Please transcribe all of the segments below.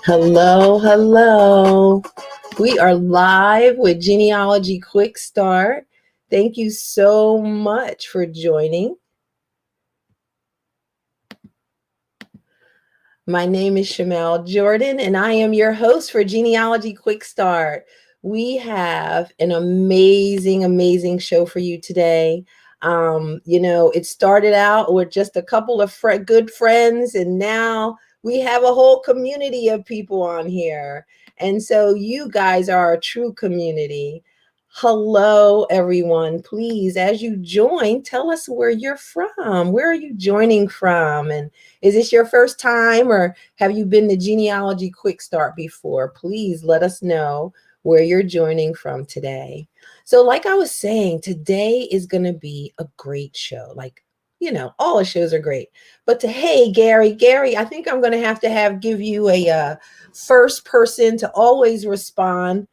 Hello, hello. We are live with Genealogy Quick Start. Thank you so much for joining. My name is Shamele Jordon, and I am your host for Genealogy Quick Start. We have an amazing show for you today. It started out with just a couple of good friends, and now we have a whole community of people on here. And so you guys are a true community. Hello, everyone. Please, as you join, tell us where you're from. Where are you joining from? And is this your first time, or have you been to Genealogy Quick Start before? Please let us know where you're joining from today. So like I was saying, today is going to be a great show. All the shows are great. But hey, Gary, I think I'm going to give you a first person to always respond.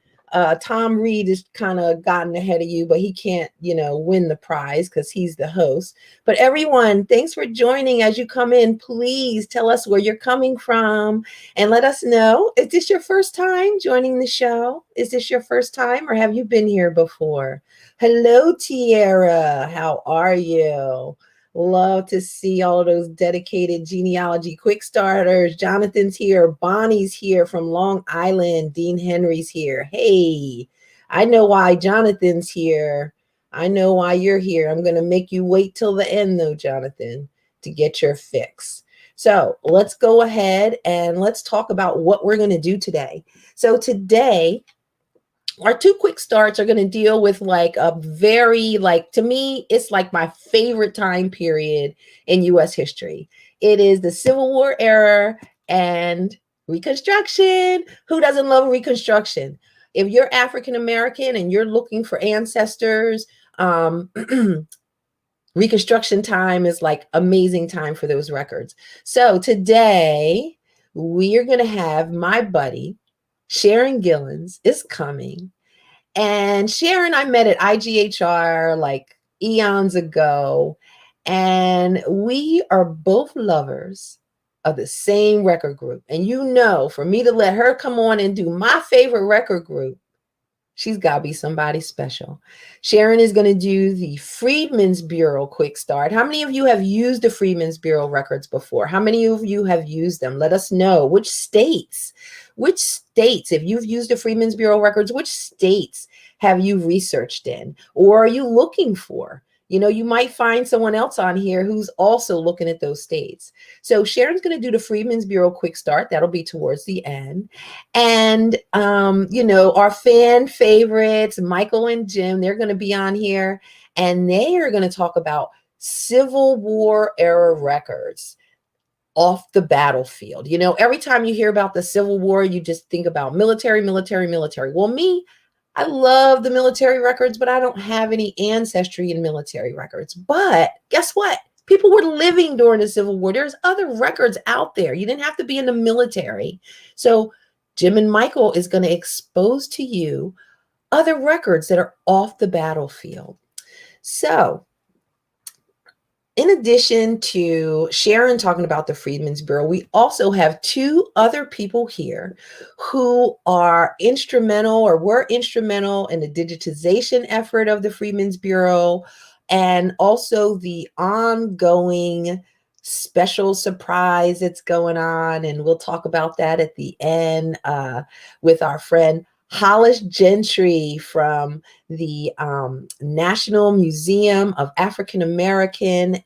Thom Reed has kind of gotten ahead of you, but he can't, win the prize because he's the host. But everyone, thanks for joining. As you come in, please tell us where you're coming from and let us know. Is this your first time joining the show? Is this your first time, or have you been here before? Hello, Tiara. How are you? Love to see all of those dedicated genealogy quick starters. Jonathan's here. Bonnie's here from Long Island. Dean Henry's here. Hey, I know why Jonathan's here. I know why you're here. I'm going to make you wait till the end, though, Jonathan, to get your fix. So let's go ahead and let's talk about what we're going to do today. So today, our two quick starts are going to deal with to me, it's like my favorite time period in U.S. history. It is the Civil War era and Reconstruction. Who doesn't love Reconstruction? If you're African American and you're looking for ancestors, Reconstruction time is like amazing time for those records. So today we are going to have my buddy, Sharon Gillins is coming. And Sharon, I met at IGHR like eons ago. And we are both lovers of the same record group. And for me to let her come on and do my favorite record group, she's got to be somebody special. Sharon is going to do the Freedmen's Bureau quick start. How many of you have used the Freedmen's Bureau records before? How many of you have used them? Let us know. Which states, if you've used the Freedmen's Bureau records, which states have you researched in or are you looking for? You might find someone else on here who's also looking at those states. So Sharon's going to do the Freedmen's Bureau quick start. That'll be towards the end. And, our fan favorites, Michael and Jim, they're going to be on here and they are going to talk about Civil War era records off the battlefield. Every time you hear about the Civil War, you just think about military. Well, me, I love the military records, but I don't have any ancestry in military records. But guess what? People were living during the Civil War. There's other records out there. You didn't have to be in the military. So Jim and Michael is going to expose to you other records that are off the battlefield. So in addition to Sharon talking about the Freedmen's Bureau, we also have two other people here who are instrumental or were instrumental in the digitization effort of the Freedmen's Bureau and also the ongoing special surprise that's going on. And we'll talk about that at the end with our friend Hollis Gentry from the National Museum of African American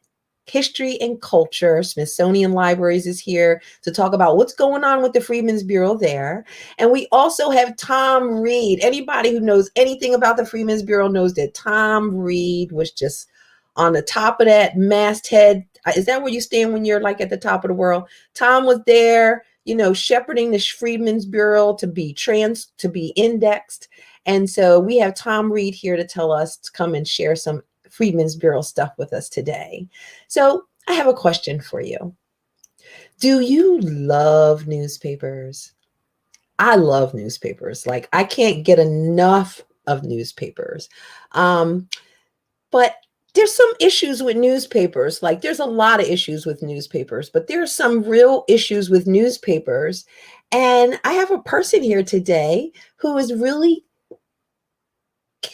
History and Culture. Smithsonian Libraries is here to talk about what's going on with the Freedmen's Bureau there. And we also have Thom Reed. Anybody who knows anything about the Freedmen's Bureau knows that Thom Reed was just on the top of that masthead. Is that where you stand when you're like at the top of the world? Thom was there, shepherding the Freedmen's Bureau to be indexed. And so we have Thom Reed here to come and share some Freedmen's Bureau stuff with us today. So I have a question for you. Do you love newspapers? I love newspapers. Like I can't get enough of newspapers. But there's some issues with newspapers. Like there's a lot of issues with newspapers, but there are some real issues with newspapers. And I have a person here today who is really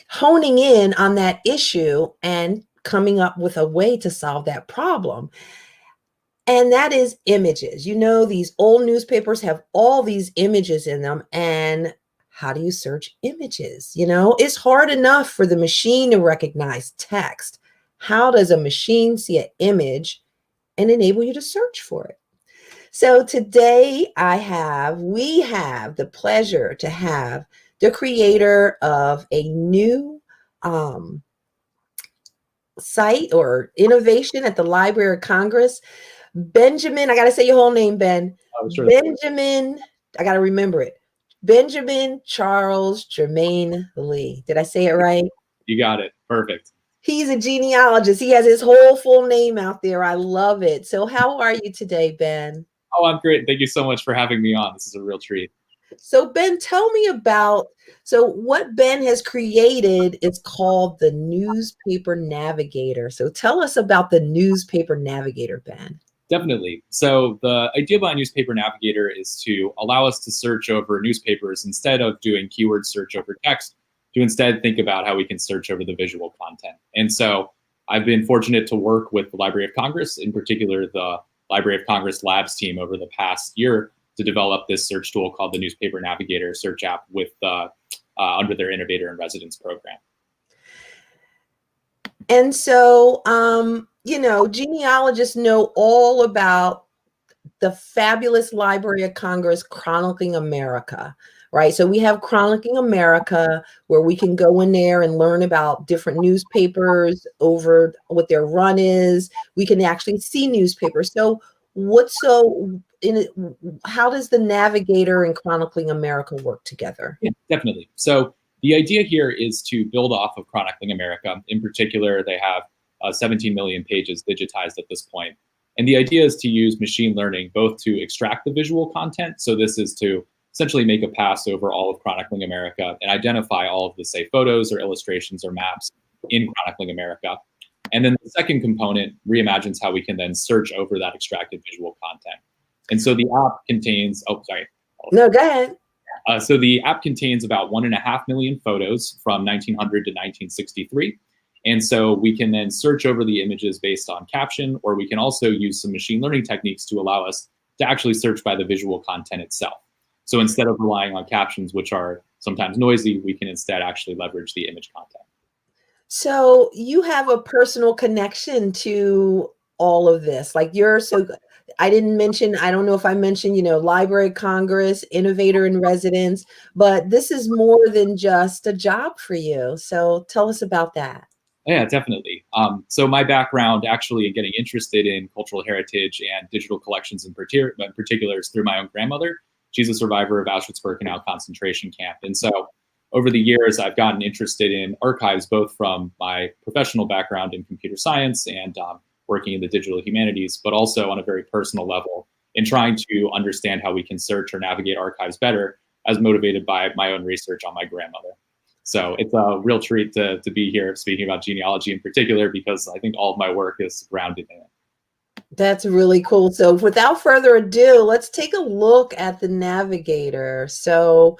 honing in on that issue and coming up with a way to solve that problem. And that is images. You know, these old newspapers have all these images in them. And how do you search images? You know, it's hard enough for the machine to recognize text. How does a machine see an image and enable you to search for it? So today we have the pleasure to have the creator of a new site or innovation at the Library of Congress, Benjamin. I got to say your whole name, Ben. Oh, sure. Benjamin, I got to remember it. Benjamin Charles Germain Lee. Did I say it right? You got it. Perfect. He's a genealogist. He has his whole full name out there. I love it. So how are you today, Ben? Oh, I'm great. Thank you so much for having me on. This is a real treat. So Ben, tell me about, so what Ben has created is called the Newspaper Navigator. So tell us about the Newspaper Navigator, Ben. Definitely. So the idea behind Newspaper Navigator is to allow us to search over newspapers instead of doing keyword search over text, to instead think about how we can search over the visual content. And so I've been fortunate to work with the Library of Congress, in particular the Library of Congress Labs team over the past year, to develop this search tool called the Newspaper Navigator search app with under their Innovator in Residence program. And so, you know, genealogists know all about the fabulous Library of Congress chronicling America, right? So we have Chronicling America, where we can go in there and learn about different newspapers over what their run is. We can actually see newspapers. So how does the Navigator and Chronicling America work together? Yeah, definitely. So the idea here is to build off of Chronicling America. In particular, they have 17 million pages digitized at this point. And the idea is to use machine learning both to extract the visual content. So this is to essentially make a pass over all of Chronicling America and identify all of the, say, photos or illustrations or maps in Chronicling America. And then the second component reimagines how we can then search over that extracted visual content. And so the app contains, No, go ahead. So the app contains about 1.5 million photos from 1900 to 1963. And so we can then search over the images based on caption, or we can also use some machine learning techniques to allow us to actually search by the visual content itself. So instead of relying on captions, which are sometimes noisy, we can instead actually leverage the image content. So you have a personal connection to all of this. Like I didn't mention, I don't know if I mentioned, you know, Library of Congress, Innovator in Residence, but this is more than just a job for you. So tell us about that. Yeah, definitely. So my background actually in getting interested in cultural heritage and digital collections in particular is through my own grandmother. She's a survivor of Auschwitz-Birkenau concentration camp. And so over the years, I've gotten interested in archives, both from my professional background in computer science and working in the digital humanities, but also on a very personal level in trying to understand how we can search or navigate archives better, as motivated by my own research on my grandmother. So it's a real treat to be here speaking about genealogy in particular, because I think all of my work is grounded in it. That's really cool. So without further ado, let's take a look at the Navigator. So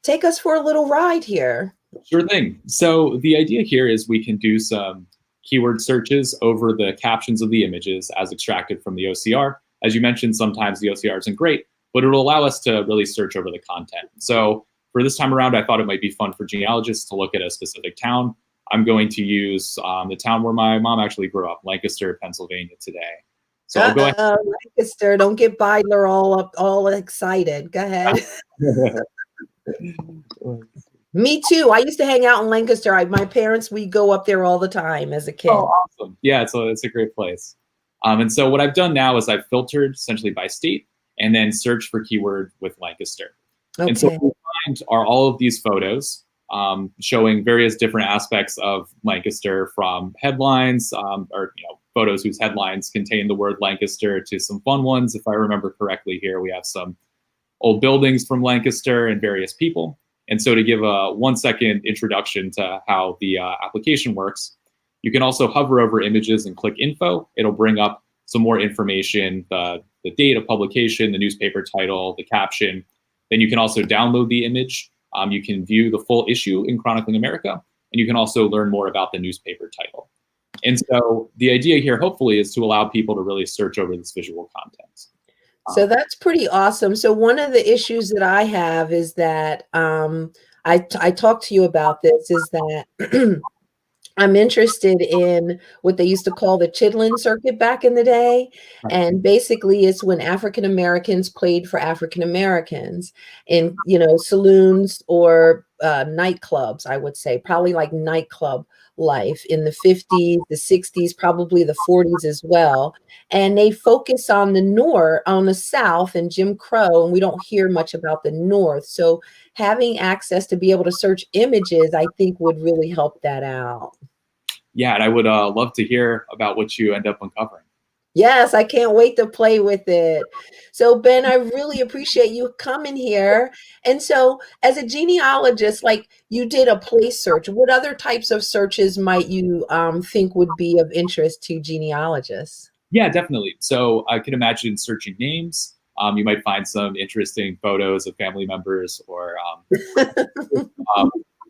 take us for a little ride here. Sure thing. So the idea here is we can do some keyword searches over the captions of the images as extracted from the OCR. As you mentioned, sometimes the OCR isn't great, but it'll allow us to really search over the content. So for this time around, I thought it might be fun for genealogists to look at a specific town. I'm going to use the town where my mom actually grew up, Lancaster, Pennsylvania today. So I'll go ahead. Lancaster, don't get Beidler all excited. Go ahead. Me too. I used to hang out in Lancaster. My parents, we go up there all the time as a kid. Oh, awesome. Yeah, it's a great place. And so what I've done now is I've filtered essentially by state and then searched for keyword with Lancaster. Okay. And so what we find are all of these photos showing various different aspects of Lancaster, from headlines or photos whose headlines contain the word Lancaster, to some fun ones. If I remember correctly here, we have some old buildings from Lancaster and various people. And so to give a 1-second introduction to how the application works, you can also hover over images and click info. It'll bring up some more information, the the date of publication, the newspaper title, the caption. Then you can also download the image. You can view the full issue in Chronicling America, and you can also learn more about the newspaper title. And so the idea here, hopefully, is to allow people to really search over this visual content. So that's pretty awesome. So one of the issues that I have is that I talked to you about this, is that I'm interested in what they used to call the chitlin circuit back in the day. And basically it's when African Americans played for African Americans in, saloons or nightclubs, I would say, probably like nightclub life in the 50s, the 60s, probably the 40s as well. And they focus on the South and Jim Crow, and we don't hear much about the North. So having access to be able to search images, I think would really help that out. Yeah, and I would love to hear about what you end up uncovering. Yes, I can't wait to play with it. So Ben, I really appreciate you coming here. And so as a genealogist, like you did a place search, what other types of searches might you think would be of interest to genealogists? Yeah, definitely. So I can imagine searching names. You might find some interesting photos of family members, or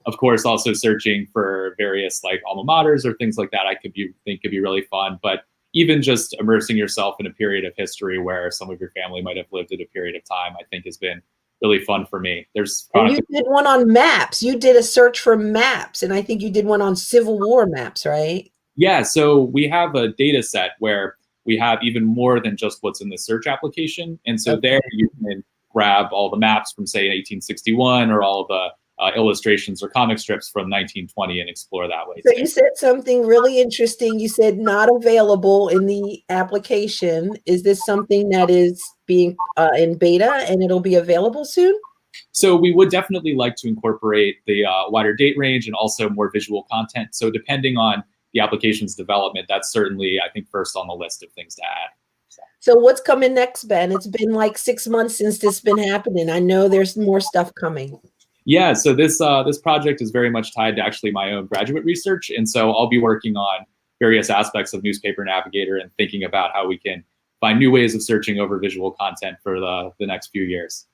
of course, also searching for various like alma maters or things like that. Think could be really fun. But even just immersing yourself in a period of history where some of your family might have lived at a period of time, I think has been really fun for me. And you did one on maps. You did a search for maps, and I think you did one on Civil War maps, right? Yeah. So we have a data set where we have even more than just what's in the search application. And so there you can grab all the maps from, say, 1861, or all the illustrations or comic strips from 1920 and explore that way. So you said something really interesting. You said not available in the application. Is this something that is being in beta and it'll be available soon? So we would definitely like to incorporate the wider date range and also more visual content. So depending on the application's development, that's certainly, I think, first on the list of things to add. So what's coming next, Ben? It's been like 6 months since this has been happening. I know there's more stuff coming. Yeah, so this project is very much tied to actually my own graduate research. And so I'll be working on various aspects of Newspaper Navigator and thinking about how we can find new ways of searching over visual content for the next few years.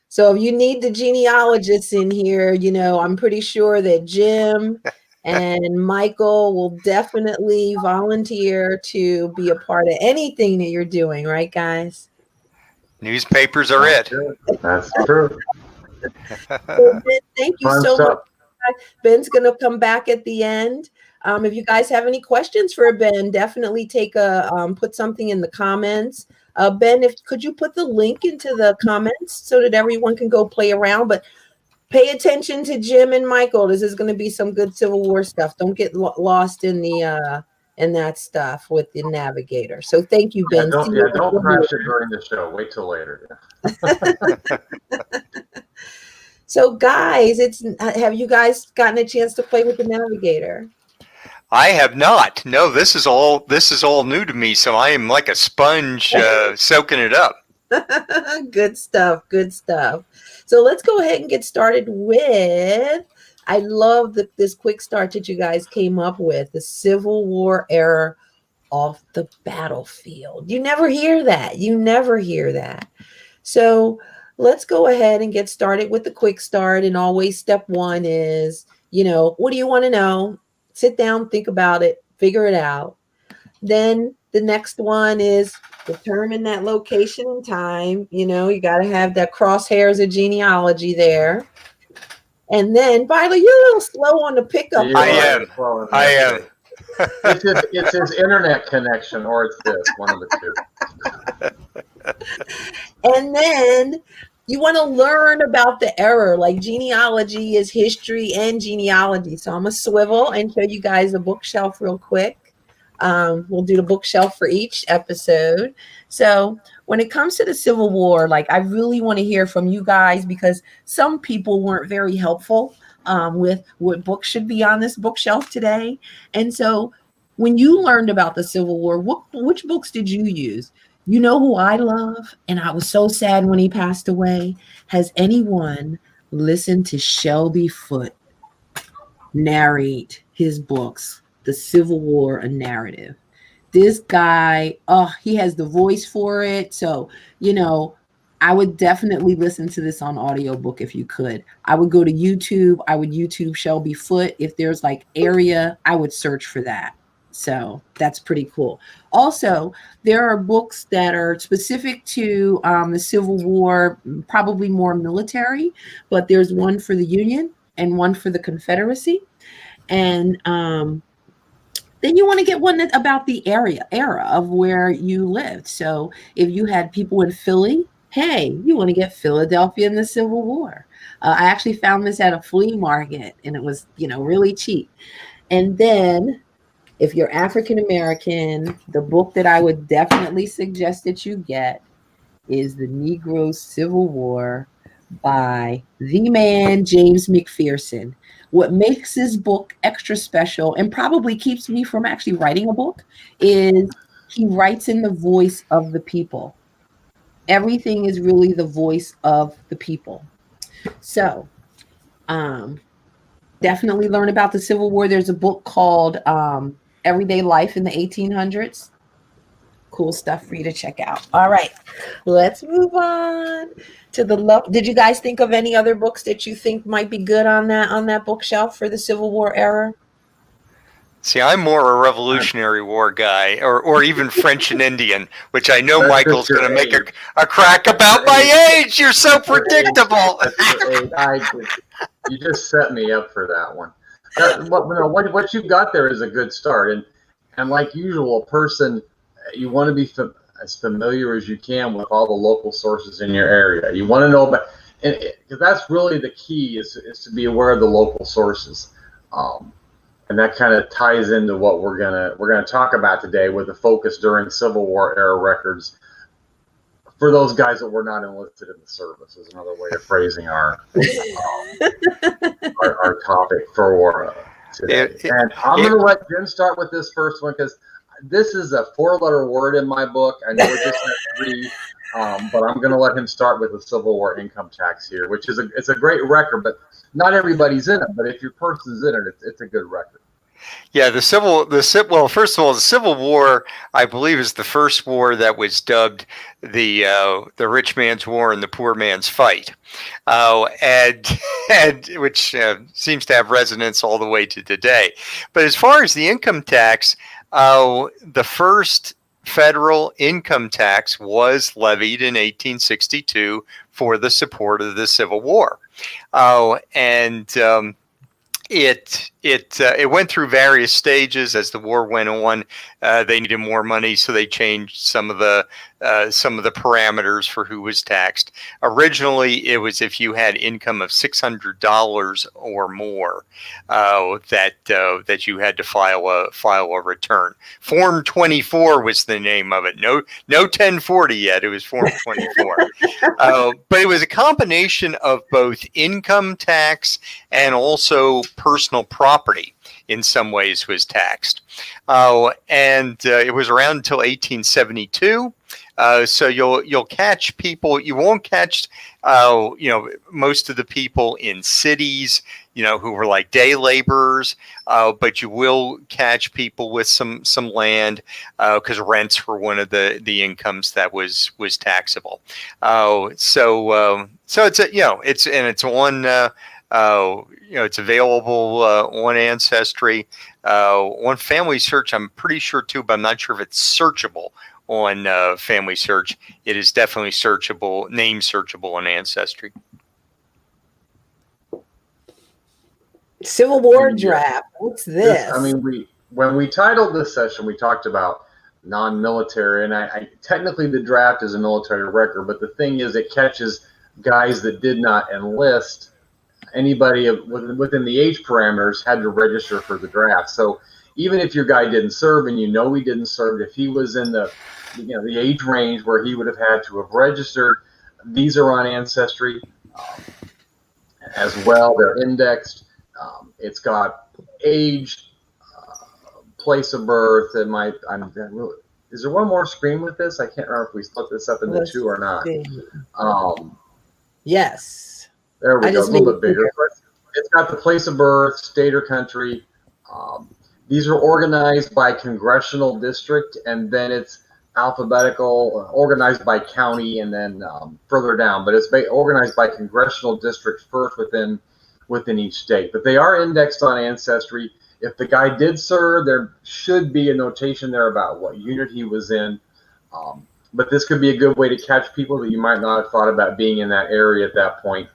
So if you need the genealogists in here, I'm pretty sure that Jim and Michael will definitely volunteer to be a part of anything that you're doing, right, guys? Newspapers are it. That's true. Well, Ben, thank you so much. Ben's going to come back at the end. If you guys have any questions for Ben, definitely put something in the comments. Ben, could you put the link into the comments so that everyone can go play around? But pay attention to Jim and Michael. This is going to be some good Civil War stuff. Don't get lost in that stuff with the Navigator. So thank you, Ben. Don't crash it during the show. Wait till later. So guys, have you guys gotten a chance to play with the Navigator? I have not. No, this is all new to me. So I am like a sponge soaking it up. Good stuff. Good stuff. So let's go ahead and get started with, I love this quick start that you guys came up with, the Civil War era off the battlefield. You never hear that. You never hear that. So let's go ahead and get started with the quick start. And always step one is, what do you want to know? Sit down, think about it, figure it out. Then the next one is determine that location and time. You got to have that crosshairs of genealogy there. And then, Beidler, you're a little slow on the pickup. I am. It's his internet connection, or it's this, one of the two. And then you want to learn about the era. Like genealogy is history and genealogy. So I'm going to swivel and show you guys a bookshelf real quick. We'll do the bookshelf for each episode. So when it comes to the Civil War, like I really want to hear from you guys, because some people weren't very helpful with what books should be on this bookshelf today. And so when you learned about the Civil War, which books did you use? You know who I love, and I was so sad when he passed away. Has anyone listened to Shelby Foote narrate his books, The Civil War, a Narrative? this guy, oh, he has the voice for it. So, you know, I would definitely listen to this on audiobook if you could. I would go to YouTube. I would YouTube Shelby Foote. If there's like area, I would search for that. So that's pretty cool. Also, there are books that are specific to the Civil War, probably more military, but there's one for the Union and one for the Confederacy. And then you want to get one about the era of where you lived. So if you had people in Philly, hey, you want to get Philadelphia in the Civil War. I actually found this at a flea market, and it was, you know, really cheap. And then if you're African American, the book that I would definitely suggest that you get is The Negro Civil War by the man, James McPherson. What makes this book extra special and probably keeps me from actually writing a book is he writes in the voice of the people. Everything is really the voice of the people. So definitely learn about the Civil War. There's a book called Everyday Life in the 1800s. Cool stuff for you to check out. All right, let's move on to the love. Did you guys think of any other books that you think might be good on that bookshelf for the Civil War era? See, I'm more a Revolutionary War guy, or even French and Indian, which I know Michael's going to make a crack about my age. You're so predictable. You just set me up for that one. What you've got there is a good start, and like usual, person, you want to be as familiar as you can with all the local sources in your area. You want to know about, because that's really the key is to be aware of the local sources, and that kind of ties into what we're gonna talk about today, with the focus during Civil War era records for those guys that were not enlisted in the service, is another way of phrasing our topic for today. And I'm going to let Jen start with this first one, because this is a 4-letter word in my book. I know it just has 3, but I'm going to let him start with the Civil War income tax here, which is it's a great record, but not everybody's in it. But if your person's in it, it's a good record. Yeah, well, first of all, the Civil War, I believe, is the first war that was dubbed the rich man's war and the poor man's fight, and which seems to have resonance all the way to today. But as far as the income tax, the first federal income tax was levied in 1862 for the support of the Civil War, It went through various stages as the war went on. They needed more money, so they changed some of the parameters for who was taxed. Originally, it was if you had income of $600 or more that you had to file a return. Form 24 was the name of it. No 1040 yet. It was Form 24. But it was a combination of both income tax and also personal property. In some ways, was taxed, and it was around until 1872. So you'll catch people. You won't catch, most of the people in cities, who were like day laborers. But you will catch people with some land, because rents were one of the incomes that was taxable. So it's it's on. It's available on Ancestry, on FamilySearch. I'm pretty sure too, but I'm not sure if it's searchable on FamilySearch. It is definitely searchable, name searchable on Ancestry. Civil War draft. What's this? When we titled this session, we talked about non-military, and I technically the draft is a military record, but the thing is, it catches guys that did not enlist. Anybody within the age parameters had to register for the draft. So even if your guy didn't serve, and he didn't serve, if he was in the age range where he would have had to have registered, these are on Ancestry as well. They're indexed. It's got age, place of birth. Is there one more screen with this? I can't remember if we split this up into 2 or not. Yes. There we go. A little bit bigger. It's got the place of birth, state or country. These are organized by congressional district, and then it's alphabetical, organized by county, and then further down. But it's organized by congressional district first within each state. But they are indexed on Ancestry. If the guy did serve, there should be a notation there about what unit he was in. But this could be a good way to catch people that you might not have thought about being in that area at that point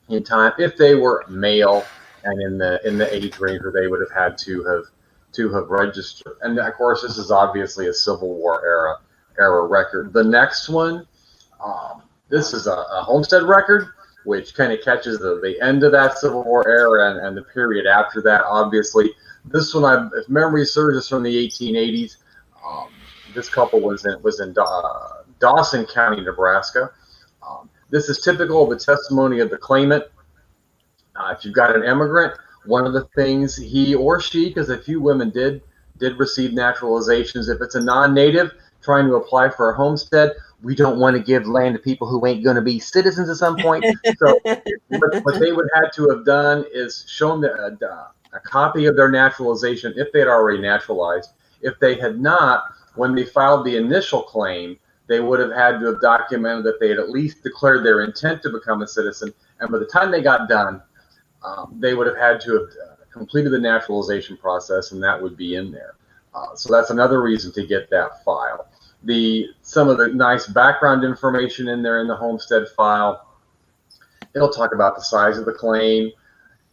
in time, if they were male and in the age range where they would have had to have registered. And of course, this is obviously a Civil War era record. The next one, this is a homestead record, which kind of catches the end of that Civil War era and the period after that. Obviously, this one, if memory serves, is from the 1880s. This couple was in Dawson County, Nebraska. This is typical of the testimony of the claimant. If you've got an immigrant, one of the things he or she, because a few women did receive naturalizations, if it's a non-native trying to apply for a homestead, we don't want to give land to people who ain't going to be citizens at some point. So what they would have to have done is shown a copy of their naturalization if they had already naturalized. If they had not, when they filed the initial claim, they would have had to have documented that they had at least declared their intent to become a citizen. And by the time they got done, they would have had to have completed the naturalization process, and that would be in there. So that's another reason to get that file. Some of the nice background information in there in the homestead file, it'll talk about the size of the claim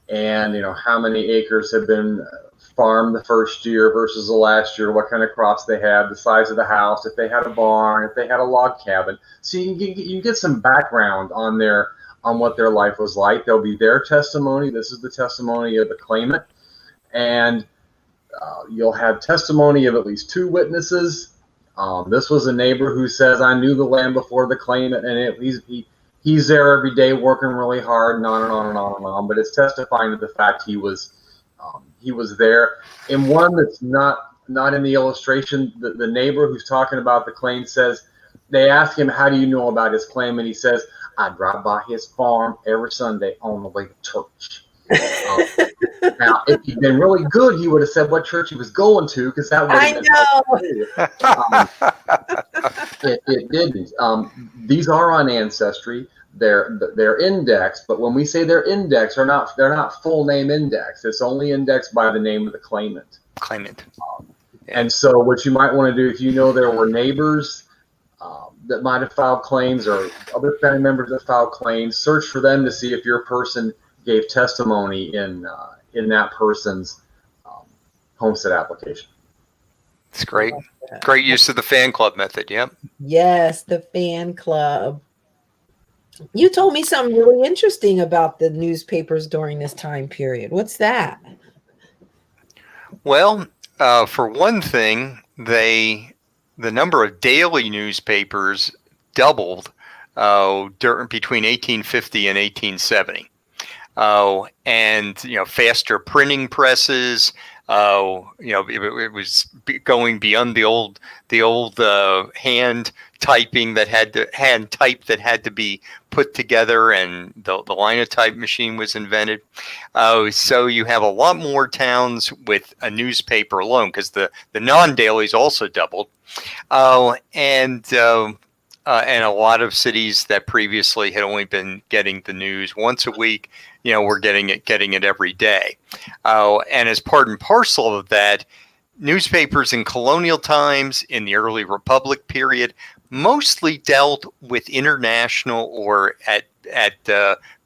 and how many acres have been farmed the first year versus the last year, what kind of crops they had, the size of the house, if they had a barn, if they had a log cabin. So you can get some background on what their life was like. There'll be their testimony. This is the testimony of the claimant. And you'll have testimony of at least two witnesses. This was a neighbor who says, I knew the land before the claimant, and he's there every day working really hard, and on and on and on and on. But it's testifying to the fact he was there. In one that's not in the illustration, the neighbor who's talking about the claim says, they ask him, how do you know about his claim? And he says, I drive by his farm every Sunday on the way to church. Now, if he'd been really good, he would have said what church he was going to, because that would have been it didn't. These are on Ancestry. They're indexed, but when we say they're indexed, they're not full name indexed. It's only indexed by the name of the claimant. And so what you might want to do, if you know there were neighbors that might have filed claims or other family members that filed claims, search for them to see if your person gave testimony in that person's homestead application. It's great. Great use of the fan club method. Yep. Yes, the fan club. You told me something really interesting about the newspapers during this time period. What's that? Well, for one thing, the number of daily newspapers doubled between 1850 and 1870. And faster printing presses. It was going beyond the old hand typing hand type that had to be put together, and the linotype machine was invented. So you have a lot more towns with a newspaper alone, because the non-dailies also doubled, and a lot of cities that previously had only been getting the news once a week, we're getting it every day. And as part and parcel of that, newspapers in colonial times, in the early Republic period, mostly dealt with international or at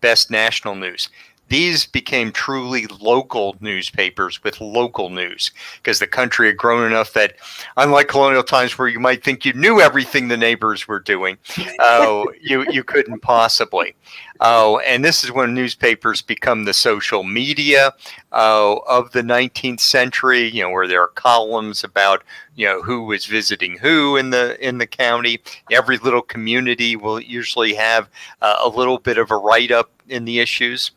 best national news. These became truly local newspapers with local news, because the country had grown enough that, unlike colonial times where you might think you knew everything the neighbors were doing, you couldn't possibly. And this is when newspapers become the social media of the 19th century, where there are columns about who was visiting who in the county. Every little community will usually have a little bit of a write-up in the issues.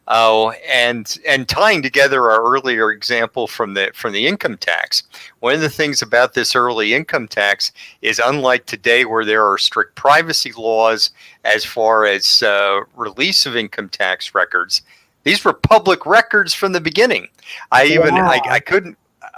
And tying together our earlier example from the income tax, one of the things about this early income tax is, unlike today where there are strict privacy laws as far as release of income tax records, these were public records from the beginning. I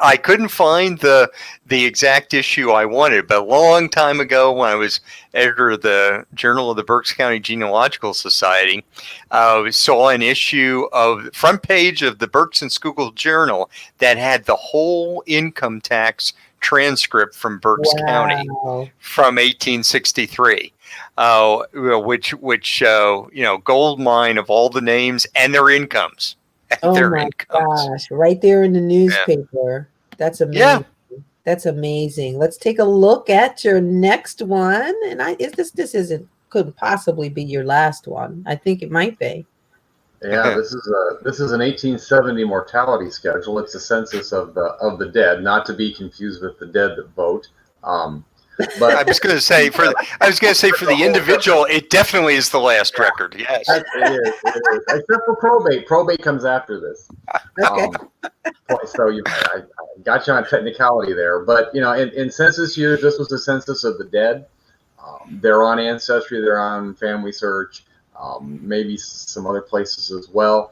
I couldn't find the exact issue I wanted, but a long time ago when I was editor of the Journal of the Berks County Genealogical Society, saw an issue of the front page of the Berks and Schuylkill Journal that had the whole income tax transcript from Berks County from 1863. Which gold mine of all the names and their incomes. Oh my gosh! Right there in the newspaper. Yeah. That's amazing. Yeah. That's amazing. Let's take a look at your next one. And couldn't possibly be your last one. I think it might be. Yeah, this is an 1870 mortality schedule. It's a census of the dead, not to be confused with the dead that vote. But I was going to say for the individual, it definitely is the last record. Yes, it is. Except for probate. Probate comes after this. Okay. So I got you on technicality there, but in census years, this was the census of the dead. They're on Ancestry. They're on FamilySearch. Maybe some other places as well.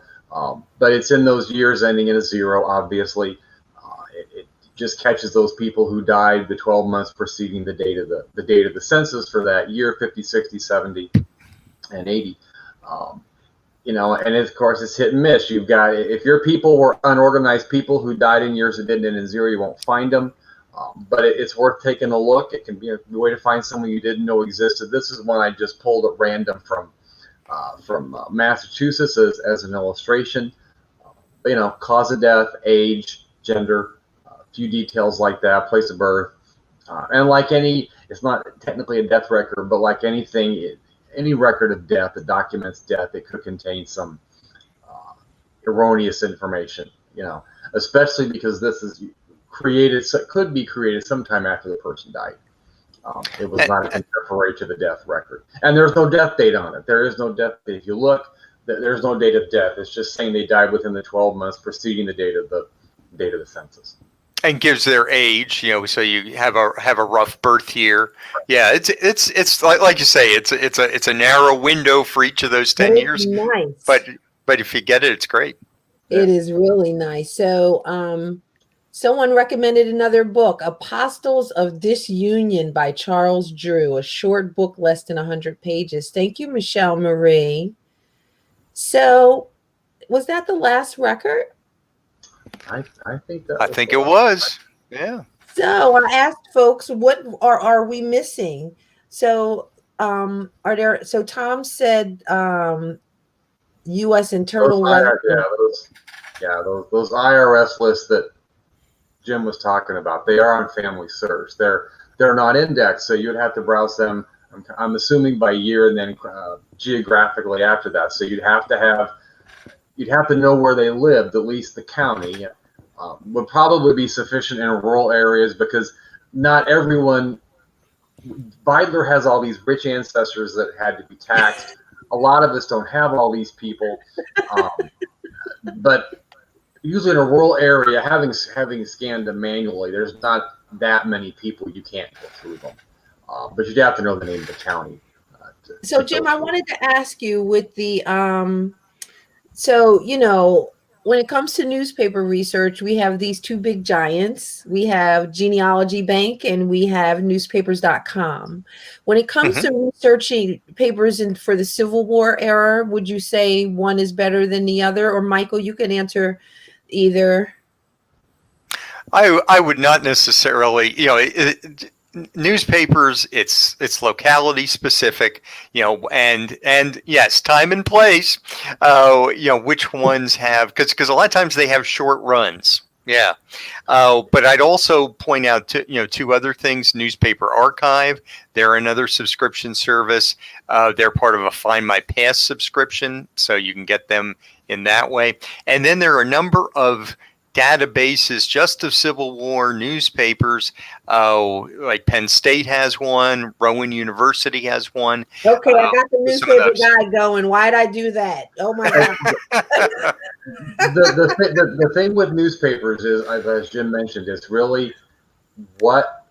But it's in those years ending in a 0. Obviously, it just catches those people who died the 12 months preceding the date of the census for that year, 50, 60, 70, and 80. And of course it's hit and miss. You've got, if your people were unorganized people who died in years that didn't end in 0, you won't find them. But it's worth taking a look. It can be a way to find someone you didn't know existed. This is one I just pulled at random from Massachusetts as an illustration. Cause of death, age, gender, a few details like that, place of birth, and like it's not technically a death record, but like anything, any record of death that documents death, it could contain some erroneous information. Especially because this is could be created sometime after the person died. It was not contemporary to the death record, and there's no death date on it. There is no death date. If you look, there's no date of death. It's just saying they died within the 12 months preceding the date of the census. And gives their age, so you have a rough birth year. Yeah, it's like you say, it's a narrow window for each of those 10 years. Nice, but if you get it, it's great. It is really nice. So, someone recommended another book, Apostles of Disunion by Charles Drew, a short book, less than 100 pages. Thank you, Michelle Marie. So, was that the last record? I think it was. Yeah. So I asked folks, what are we missing? So so Thom said U.S. Internal Revenue. Those IRS lists that Jim was talking about, they are on FamilySearch. They're not indexed, so you'd have to browse them, I'm assuming by year and then geographically after that. So you'd have to know where they lived, at least the county. Would probably be sufficient in rural areas because not everyone. Beidler has all these rich ancestors that had to be taxed. A lot of us don't have all these people, but usually in a rural area, having scanned them manually, there's not that many people. You can't go through them, but you'd have to know the name of the county. So Jim, I wanted to ask you with the when it comes to newspaper research, we have these two big giants. We have Genealogy Bank and we have newspapers.com. When it comes to researching papers for the Civil War era, would you say one is better than the other? Or Michael, you can answer either. I would not necessarily, newspapers, it's locality specific, and yes, time and place, which ones have, because a lot of times they have short runs. Yeah. But I'd also point out two other things. Newspaper Archive, they're another subscription service. They're part of a Find My Past subscription, so you can get them in that way. And then there are a number of databases just of Civil War newspapers, like Penn State has one, Rowan University has one. Okay, I got the newspaper guy going. Why'd I do that? Oh my God. the thing with newspapers is, as Jim mentioned, it's really what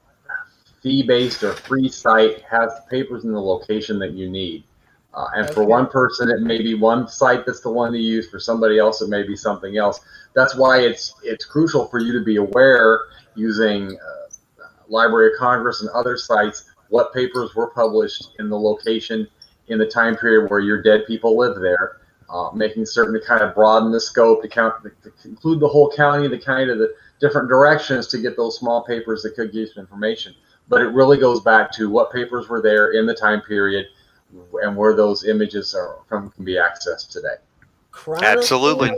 fee-based or free site has the papers in the location that you need. And for one person, it may be one site that's the one to use. For somebody else, it may be something else. That's why it's crucial for you to be aware, using Library of Congress and other sites, what papers were published in the location in the time period where your dead people lived there, making certain to kind of broaden the scope, to include the whole county, the county to the different directions, to get those small papers that could give you some information. But it really goes back to what papers were there in the time period and where those images can be accessed today. Absolutely.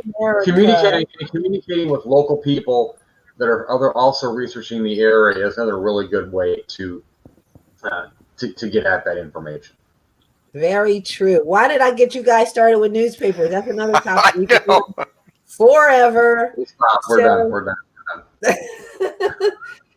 Communicating with local people that are also researching the area is another really good way to get at that information. Very true. Why did I get you guys started with newspapers? That's another topic we could do forever. We're done.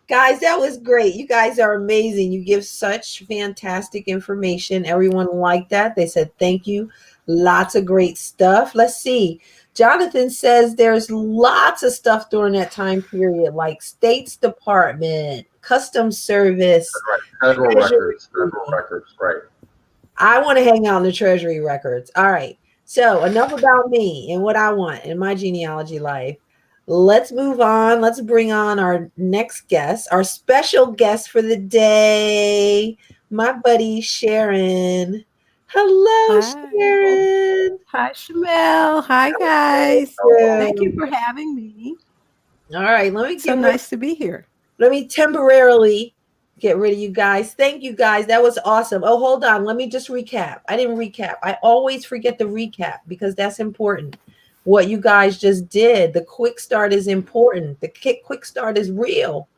Guys, that was great. You guys are amazing. You give such fantastic information. Everyone liked that. They said thank you. Lots of great stuff. Let's see. Jonathan says there's lots of stuff during that time period, like State's Department, Customs Service, federal records, right. I want to hang out in the Treasury records. All right. So enough about me and what I want in my genealogy life. Let's move on. Let's bring on our next guest, our special guest for the day, my buddy Sharon. Hello, Hi. Sharon. Hi, Shamele. Hi, guys. Thank you for having me. All right, let me so nice to be here. Let me temporarily get rid of you guys. Thank you, guys. That was awesome. Oh, hold on. Let me just recap. I didn't recap. I always forget to recap because that's important. What you guys just did. The quick start is important. The quick start is real,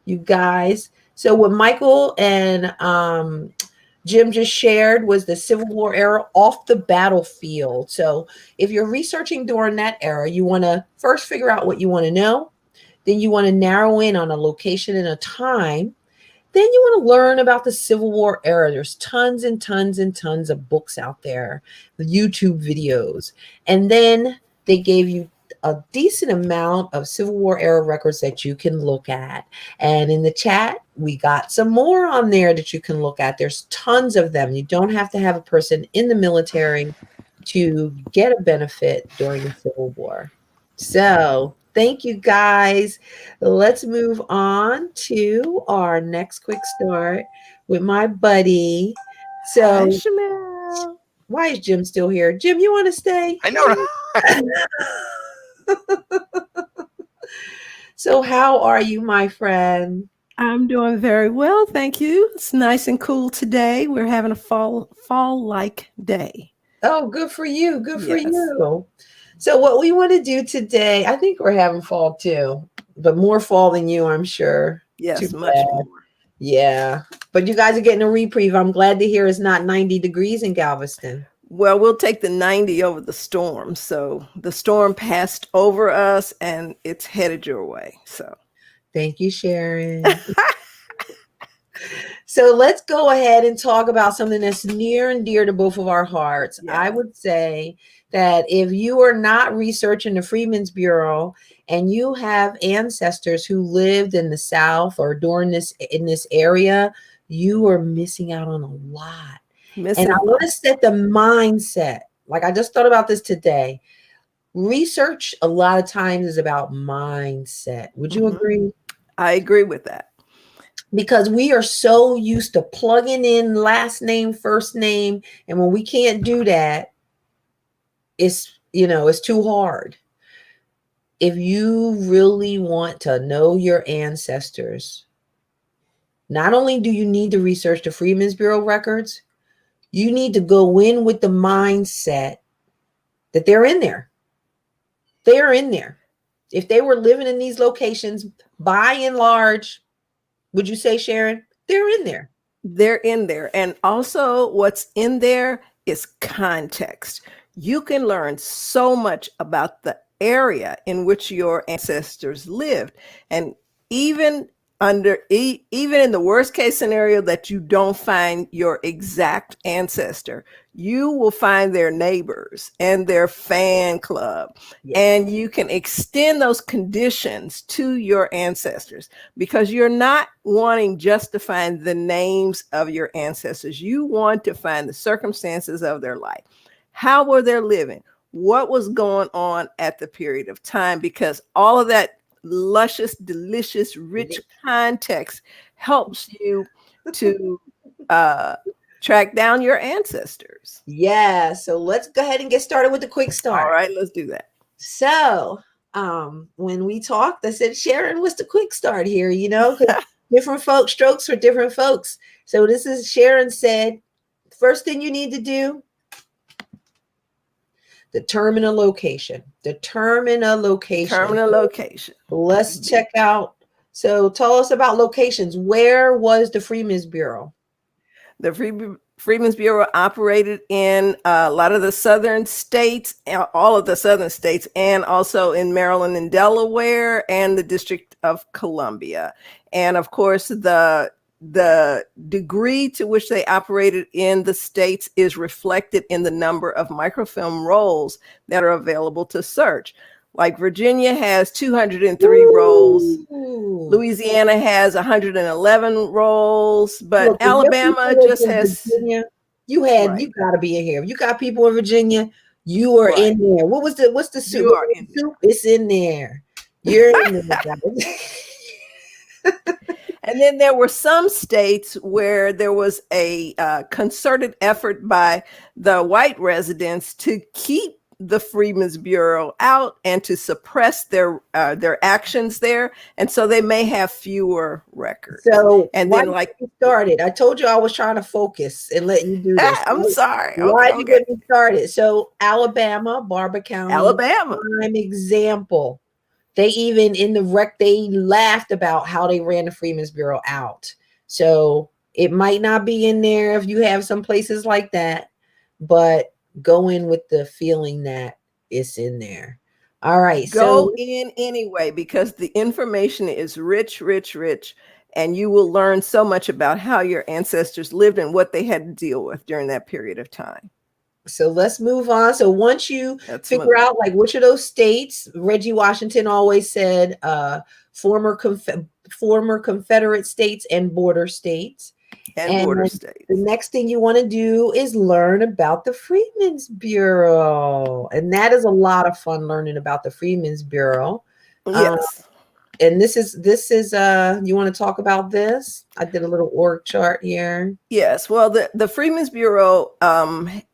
you guys. So what Michael and Jim just shared was the Civil War era off the battlefield. So if you're researching during that era, you want to first figure out what you want to know. Then you want to narrow in on a location and a time. Then you want to learn about the Civil War era. There's tons and tons and tons of books out there, YouTube videos. And then they gave you a decent amount of Civil War era records that you can look at. And in the chat, we got some more on there that you can look at. There's tons of them. You don't have to have a person in the military to get a benefit during the Civil War. So thank you, guys. Let's move on to our next quick start with my buddy. So, hi, Shamele. Why is Jim still here? Jim, you want to stay? I know. So how are you, my friend? I'm doing very well, thank you. It's nice and cool today. We're having a fall-like day. Oh, good for you. Good for you. So what we want to do today, I think we're having fall too, but more fall than you, I'm sure. Yes, much more. Yeah, but you guys are getting a reprieve. I'm glad to hear it's not 90 degrees in Galveston. Well, we'll take the 90 over the storm. So the storm passed over us and it's headed your way. So thank you, Sharon. So let's go ahead and talk about something that's near and dear to both of our hearts. Yeah. I would say that if you are not researching the Freedmen's Bureau and you have ancestors who lived in the South or in this area, you are missing out on a lot. And I want to set the mindset. Like I just thought about this today. Research a lot of times is about mindset. Would you agree? I agree with that. Because we are so used to plugging in last name, first name. And when we can't do that, it's too hard. If you really want to know your ancestors, not only do you need to research the Freedmen's Bureau records, you need to go in with the mindset that they're in there. They're in there. If they were living in these locations, by and large, would you say, Sharon? They're in there. They're in there. And also what's in there is context. You can learn so much about the area in which your ancestors lived. And even even in the worst case scenario that you don't find your exact ancestor, you will find their neighbors and their fan club. Yes. And you can extend those conditions to your ancestors, because you're not wanting just to find the names of your ancestors. You want to find the circumstances of their life. How were they living? What was going on at the period of time? Because all of that luscious, delicious, rich context helps you to track down your ancestors. Yeah. So let's go ahead and get started with the quick start. All right, let's do that. So when we talked, I said Sharon was the quick start here, you know, 'cause different folks, strokes for different folks. So this is Sharon said, first thing you need to do, determine a location. Determine a location. Determine a location. Let's check out. So tell us about locations. Where was the Freedmen's Bureau? The Freedmen's Bureau operated in a lot of the southern states, all of the southern states, and also in Maryland and Delaware and the District of Columbia. And of course, the degree to which they operated in the states is reflected in the number of microfilm rolls that are available to search. Like Virginia has 203 rolls. Louisiana has 111 rolls, but Look, Alabama just has. Virginia, you got to be in here. If you got people in Virginia, you are in there. What's the soup? You are in soup? It's in there. You're in there, guys. And then there were some states where there was a concerted effort by the white residents to keep the Freedmen's Bureau out and to suppress their actions there, and so they may have fewer records. So, and then, then, like you started, I told you I was trying to focus and let you do this. I'm sorry. Why did you get me started? So, Alabama, Barber County, Alabama, prime example. They even in the they laughed about how they ran the Freedmen's Bureau out. So it might not be in there if you have some places like that, but go in with the feeling that it's in there. All right. Go in anyway, because the information is rich, rich, rich. And you will learn so much about how your ancestors lived and what they had to deal with during that period of time. So let's move on. So once you figure out like which of those states, Reggie Washington always said former Confederate states and border states. And border states. The next thing you want to do is learn about the Freedmen's Bureau. And that is a lot of fun, learning about the Freedmen's Bureau. Yes. And this is you want to talk about this? I did a little org chart here. Yes. Well, the Freedmen's Bureau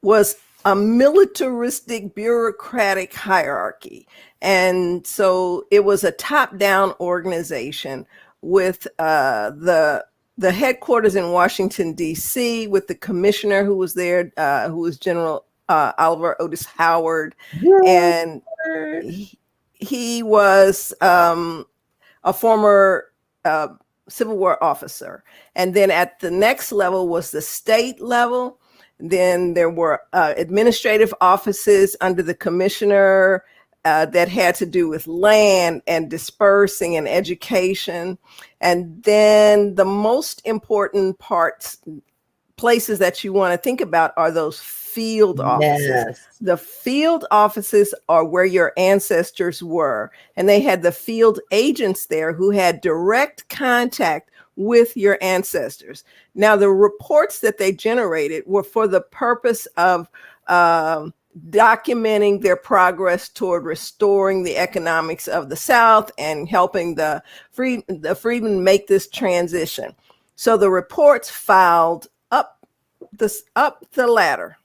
was a militaristic bureaucratic hierarchy. And so it was a top-down organization with the headquarters in Washington, D.C., with the commissioner who was there, who was General Oliver Otis Howard. And he was a former Civil War officer. And then at the next level was the state level. Then there were administrative offices under the commissioner that had to do with land and dispersing and education. And then the most important places that you want to think about are those field offices. Yes. The field offices are where your ancestors were, and they had the field agents there who had direct contact with your ancestors. Now, the reports that they generated were for the purpose of documenting their progress toward restoring the economics of the South and helping the freedmen make this transition. So the reports filed up the ladder.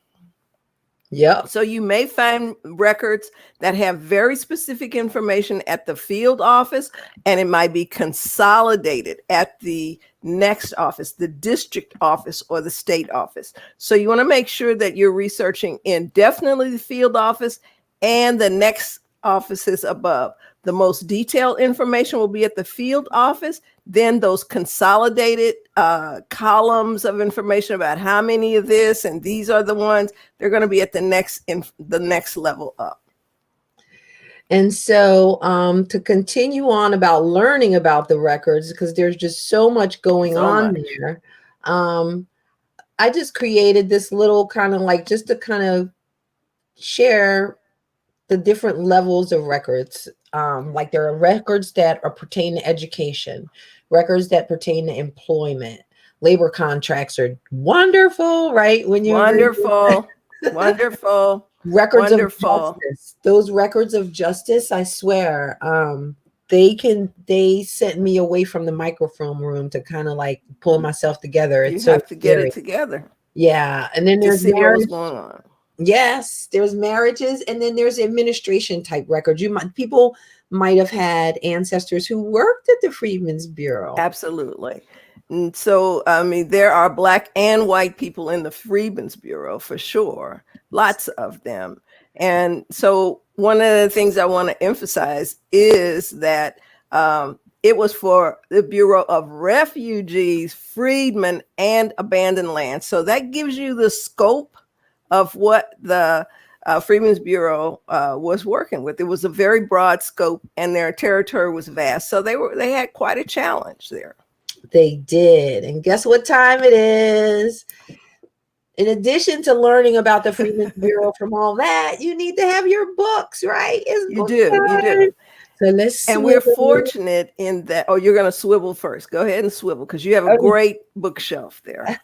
Yep. So you may find records that have very specific information at the field office, and it might be consolidated at the next office, the district office or the state office. So you want to make sure that you're researching in definitely the field office and the next offices above. The most detailed information will be at the field office. Then those consolidated columns of information about how many of this and these are the ones, they're going to be at the next level up. And so to continue on about learning about the records, because there's just so much going on there, I just created this little kind of like just to kind of share the different levels of records. Like there are records that are pertain to education, records that pertain to employment. Labor contracts are wonderful, right? When you wonderful. Records of justice. Those records of justice, I swear, they sent me away from the microfilm room to kind of like pull myself together. You have to get it together. Yeah. And then there's see what was going on. Yes, there's marriages, and then there's administration type records. People might have had ancestors who worked at the Freedmen's Bureau. Absolutely. And so, I mean, there are Black and white people in the Freedmen's Bureau for sure, lots of them. And so one of the things I want to emphasize is that it was for the Bureau of Refugees, Freedmen, and Abandoned Land. So that gives you the scope of what the Freedmen's Bureau was working with. It was a very broad scope, and their territory was vast. So they had quite a challenge there. They did. And guess what time it is? In addition to learning about the Freedmen's Bureau from all that, you need to have your books, right? You do. So let's and we're fortunate in that. Oh, you're going to swivel first. Go ahead and swivel because you have a great bookshelf there.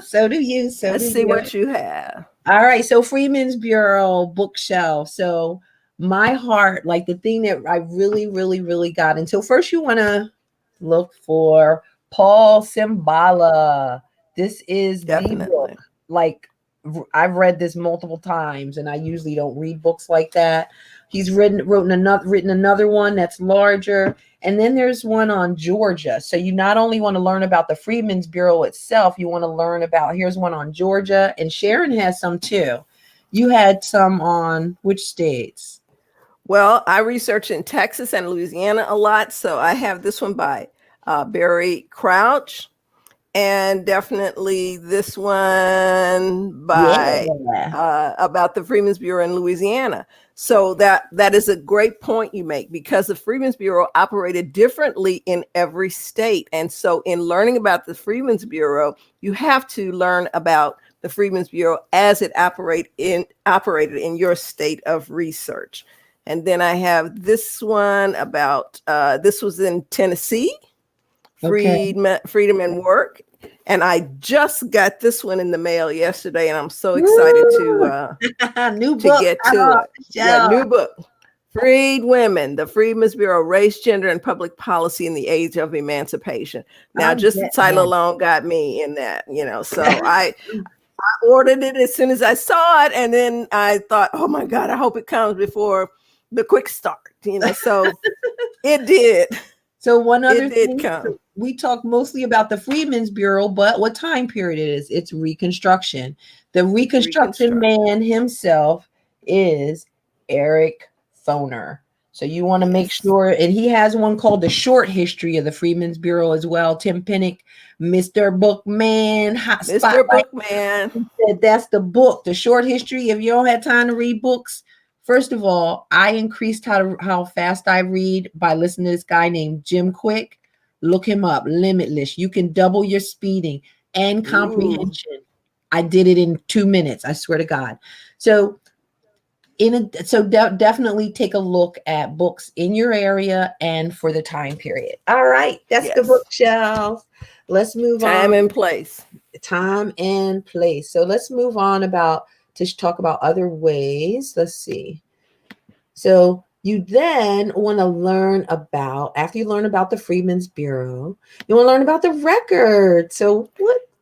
So do you. Let's see what you have. All right. So Freedmen's Bureau bookshelf. So my heart, like the thing that I really, really, really got into. First, you want to look for Paul Simbala. This is definitely the book. Like I've read this multiple times, and I usually don't read books like that. He's written another one that's larger. And then there's one on Georgia. So you not only want to learn about the Freedmen's Bureau itself, you want to learn about, here's one on Georgia. And Sharon has some too. You had some on which states? Well, I research in Texas and Louisiana a lot. So I have this one by Barry Crouch. And definitely this one by about the Freedmen's Bureau in Louisiana. So that is a great point you make, because the Freedmen's Bureau operated differently in every state. And so in learning about the Freedmen's Bureau, you have to learn about the Freedmen's Bureau as it operated in your state of research. And then I have this one about, this was in Tennessee. Freedom and Work. And I just got this one in the mail yesterday, and I'm so excited to get to it. Yeah, new book. Freed Women, the Freedmen's Bureau, Race, Gender, and Public Policy in the Age of Emancipation. Now, just the title alone got me in that, so I ordered it as soon as I saw it, and then I thought, oh my God, I hope it comes before the quick start, so it did. So one other thing, we talk mostly about the Freedmen's Bureau, but what time period it is? It's Reconstruction. The Reconstruction man himself is Eric Foner. So you want to make sure, and he has one called The Short History of the Freedmen's Bureau as well. Tim Pinnock, Mr. Bookman, Mr. Bookman said that's the book, The Short History. If you don't have time to read books, first of all, I increased how fast I read by listening to this guy named Jim Quick. Look him up, Limitless. You can double your speeding and comprehension. Ooh. I did it in 2 minutes, I swear to God. So definitely take a look at books in your area and for the time period. All right, that's the bookshelf. Let's move on. Time and place. Time and place. So let's move on to talk about other ways. Let's see. So you then want to learn about, after you learn about the Freedmen's Bureau, you want to learn about the record. So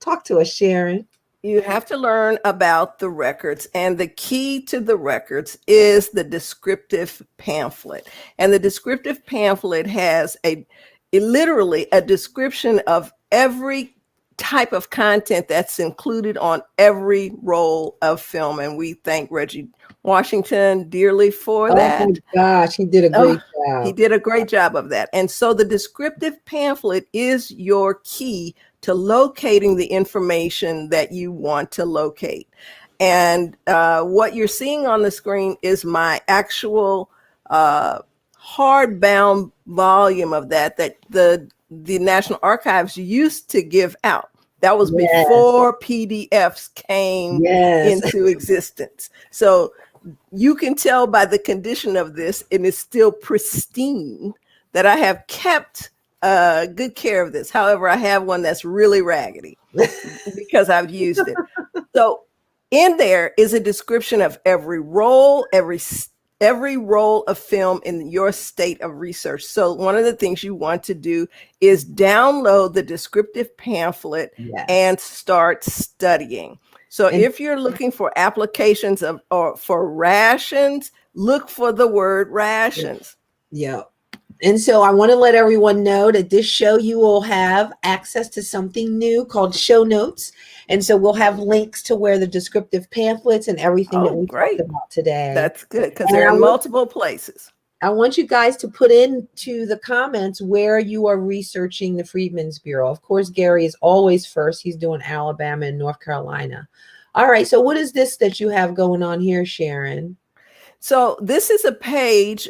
talk to us, Sharon. You have to learn about the records, and the key to the records is the descriptive pamphlet. And the descriptive pamphlet has literally a description of every type of content that's included on every roll of film. And we thank Reggie Washington dearly for that. Oh my gosh, he did a great job. He did a great job of that. And so the descriptive pamphlet is your key to locating the information that you want to locate. And what you're seeing on the screen is my actual hardbound volume of that the National Archives used to give out. That was before PDFs came into existence. So you can tell by the condition of this, and it's still pristine, that I have kept good care of this. However, I have one that's really raggedy because I've used it. So in there is a description of every roll, every roll of film in your state of research. So one of the things you want to do is download the descriptive pamphlet and start studying. So if you're looking for applications or for rations, look for the word rations. Yeah. And so I want to let everyone know that this show, you will have access to something new called show notes. And so we'll have links to where the descriptive pamphlets and everything that we talked about today. That's good, because they're in multiple places. I want you guys to put into the comments where you are researching the Freedmen's Bureau. Of course, Gary is always first. He's doing Alabama and North Carolina. All right. So what is this that you have going on here, Sharon? So this is a page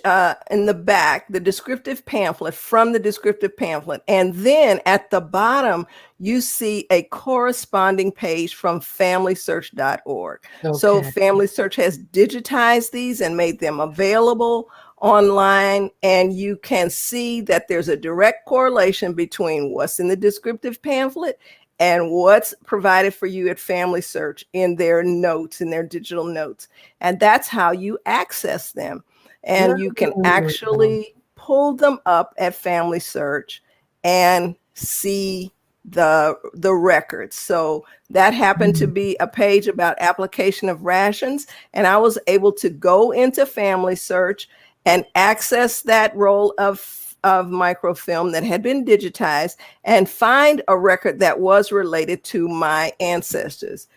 in the back, the descriptive pamphlet from the descriptive pamphlet. And then at the bottom, you see a corresponding page from FamilySearch.org. Okay. So FamilySearch has digitized these and made them available online. And you can see that there's a direct correlation between what's in the descriptive pamphlet and what's provided for you at FamilySearch in their notes, in their digital notes. And that's how you access them. And you can actually pull them up at FamilySearch and see the records. So that happened to be a page about application of rations. And I was able to go into FamilySearch and access that roll of microfilm that had been digitized and find a record that was related to my ancestors.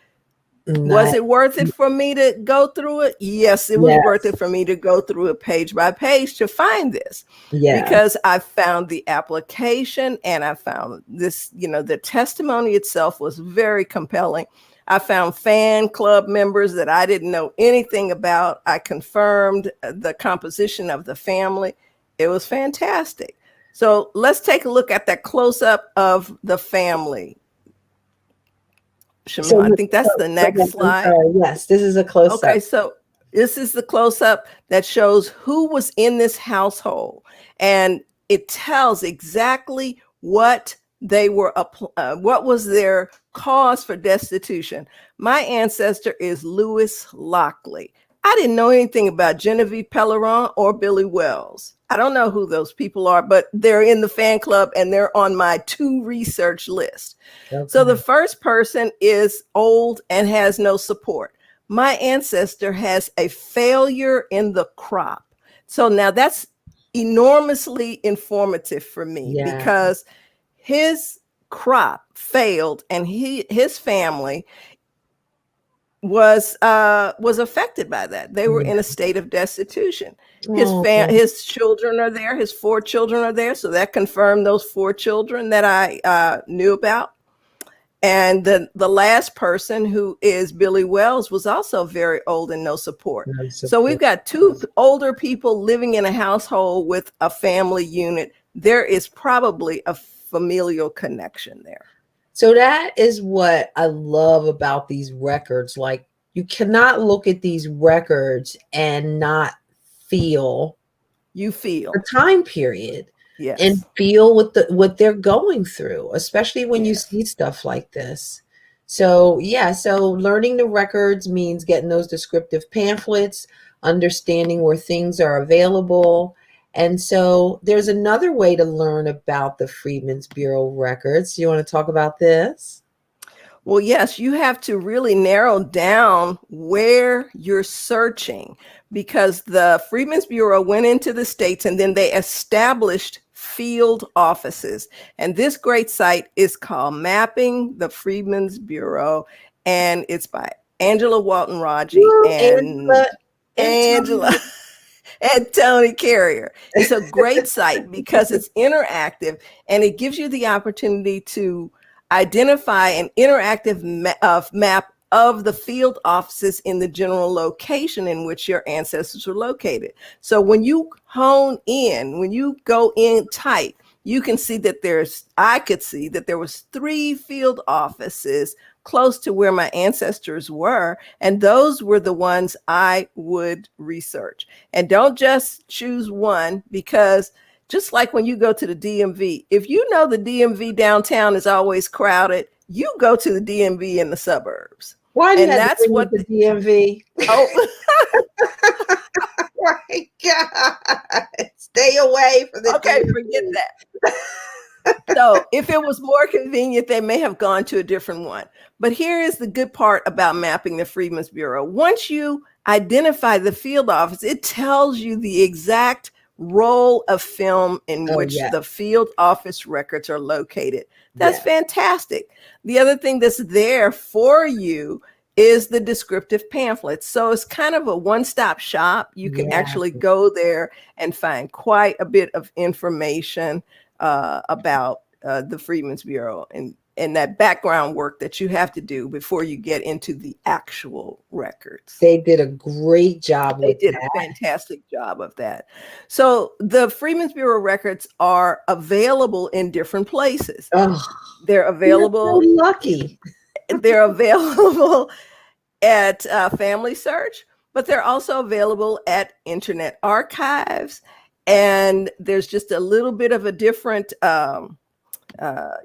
Nice. Was it worth it for me to go through it? Yes, it was worth it for me to go through it page by page to find this. Because I found the application and I found this, the testimony itself was very compelling. I found fan club members that I didn't know anything about. I confirmed the composition of the family. It was fantastic. So let's take a look at that close-up of the family. Shamele, I think that's the next slide. Yes, this is a close-up. Okay, so this is the close-up that shows who was in this household. And it tells exactly what they were, what was their cause for destitution. My ancestor is Louis Lockley. I didn't know anything about Genevieve Pellerin or Billy Wells. I don't know who those people are, but they're in the fan club and they're on my to research list. Okay. So the first person is old and has no support. My ancestor has a failure in the crop. So now that's enormously informative for me because his crop failed and his family was affected by that. They were in a state of destitution. His children are there. His 4 children are there. So that confirmed those 4 children that I knew about. And the last person, who is Billy Wells, was also very old and no support. So we've got 2 older people living in a household with a family unit. There is probably a familial connection there. So that is what I love about these records. Like, you cannot look at these records and not feel the time period and feel what they're going through, especially when you see stuff like this. So so learning the records means getting those descriptive pamphlets, understanding where things are available. And so there's another way to learn about the Freedmen's Bureau records. You want to talk about this? Well, yes, you have to really narrow down where you're searching, because the Freedmen's Bureau went into the states and then they established field offices. And this great site is called Mapping the Freedmen's Bureau, and it's by Angela Walton-Raji and Angela. And Tony Carrier. It's a great site because it's interactive and it gives you the opportunity to identify an interactive map of the field offices in the general location in which your ancestors were located. So when you hone in, when you go in tight, you can see that I could see that there was 3 field offices close to where my ancestors were. And those were the ones I would research. And don't just choose one, because just like when you go to the DMV, if you know the DMV downtown is always crowded, you go to the DMV in the suburbs. Why do you and have that's to bring what the DMV? Oh, My God. Stay away from the okay, DMV. forget that. So if it was more convenient, they may have gone to a different one. But here is the good part about mapping the Freedmen's Bureau. Once you identify the field office, it tells you the exact roll of film in which the field office records are located. That's fantastic. The other thing that's there for you is the descriptive pamphlets. So it's kind of a one-stop shop. You can actually go there and find quite a bit of information about the Freedmen's Bureau and that background work that you have to do before you get into the actual records. They did a great job with that. They did a fantastic job of that. So the Freedmen's Bureau records are available in different places. Oh, they're available. So lucky. They're available at FamilySearch, but they're also available at Internet Archives. And there's just a little bit of a different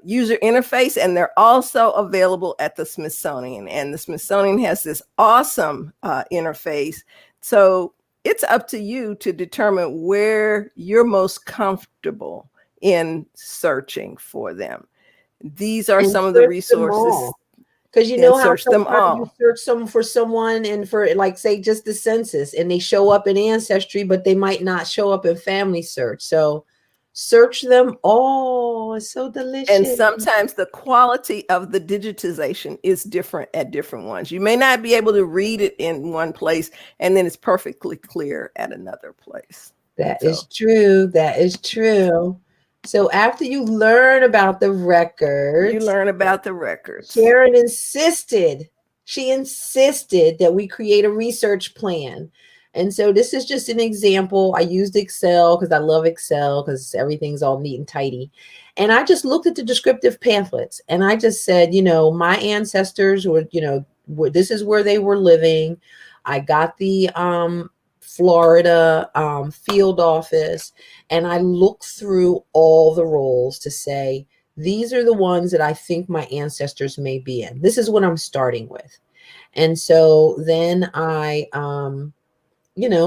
user interface, and they're also available at the Smithsonian. And the Smithsonian has this awesome interface. So it's up to you to determine where you're most comfortable in searching for them. These are some of the resources. Because you know how search them all. You search for someone and for, like, say, just the census, and they show up in Ancestry, but they might not show up in FamilySearch. So search them all. It's so delicious. And sometimes the quality of the digitization is different at different ones. You may not be able to read it in one place, and then it's perfectly clear at another place. That is true. That is true. So after you learn about the records, Sharon insisted that we create a research plan. And so this is just an example. I used Excel because I love Excel because everything's all neat and tidy. And I just looked at the descriptive pamphlets and I just said, my ancestors were, this is where they were living. I got the Florida field office, and I looked through all the roles to say, these are the ones that I think my ancestors may be in. This is what I'm starting with. And so then I,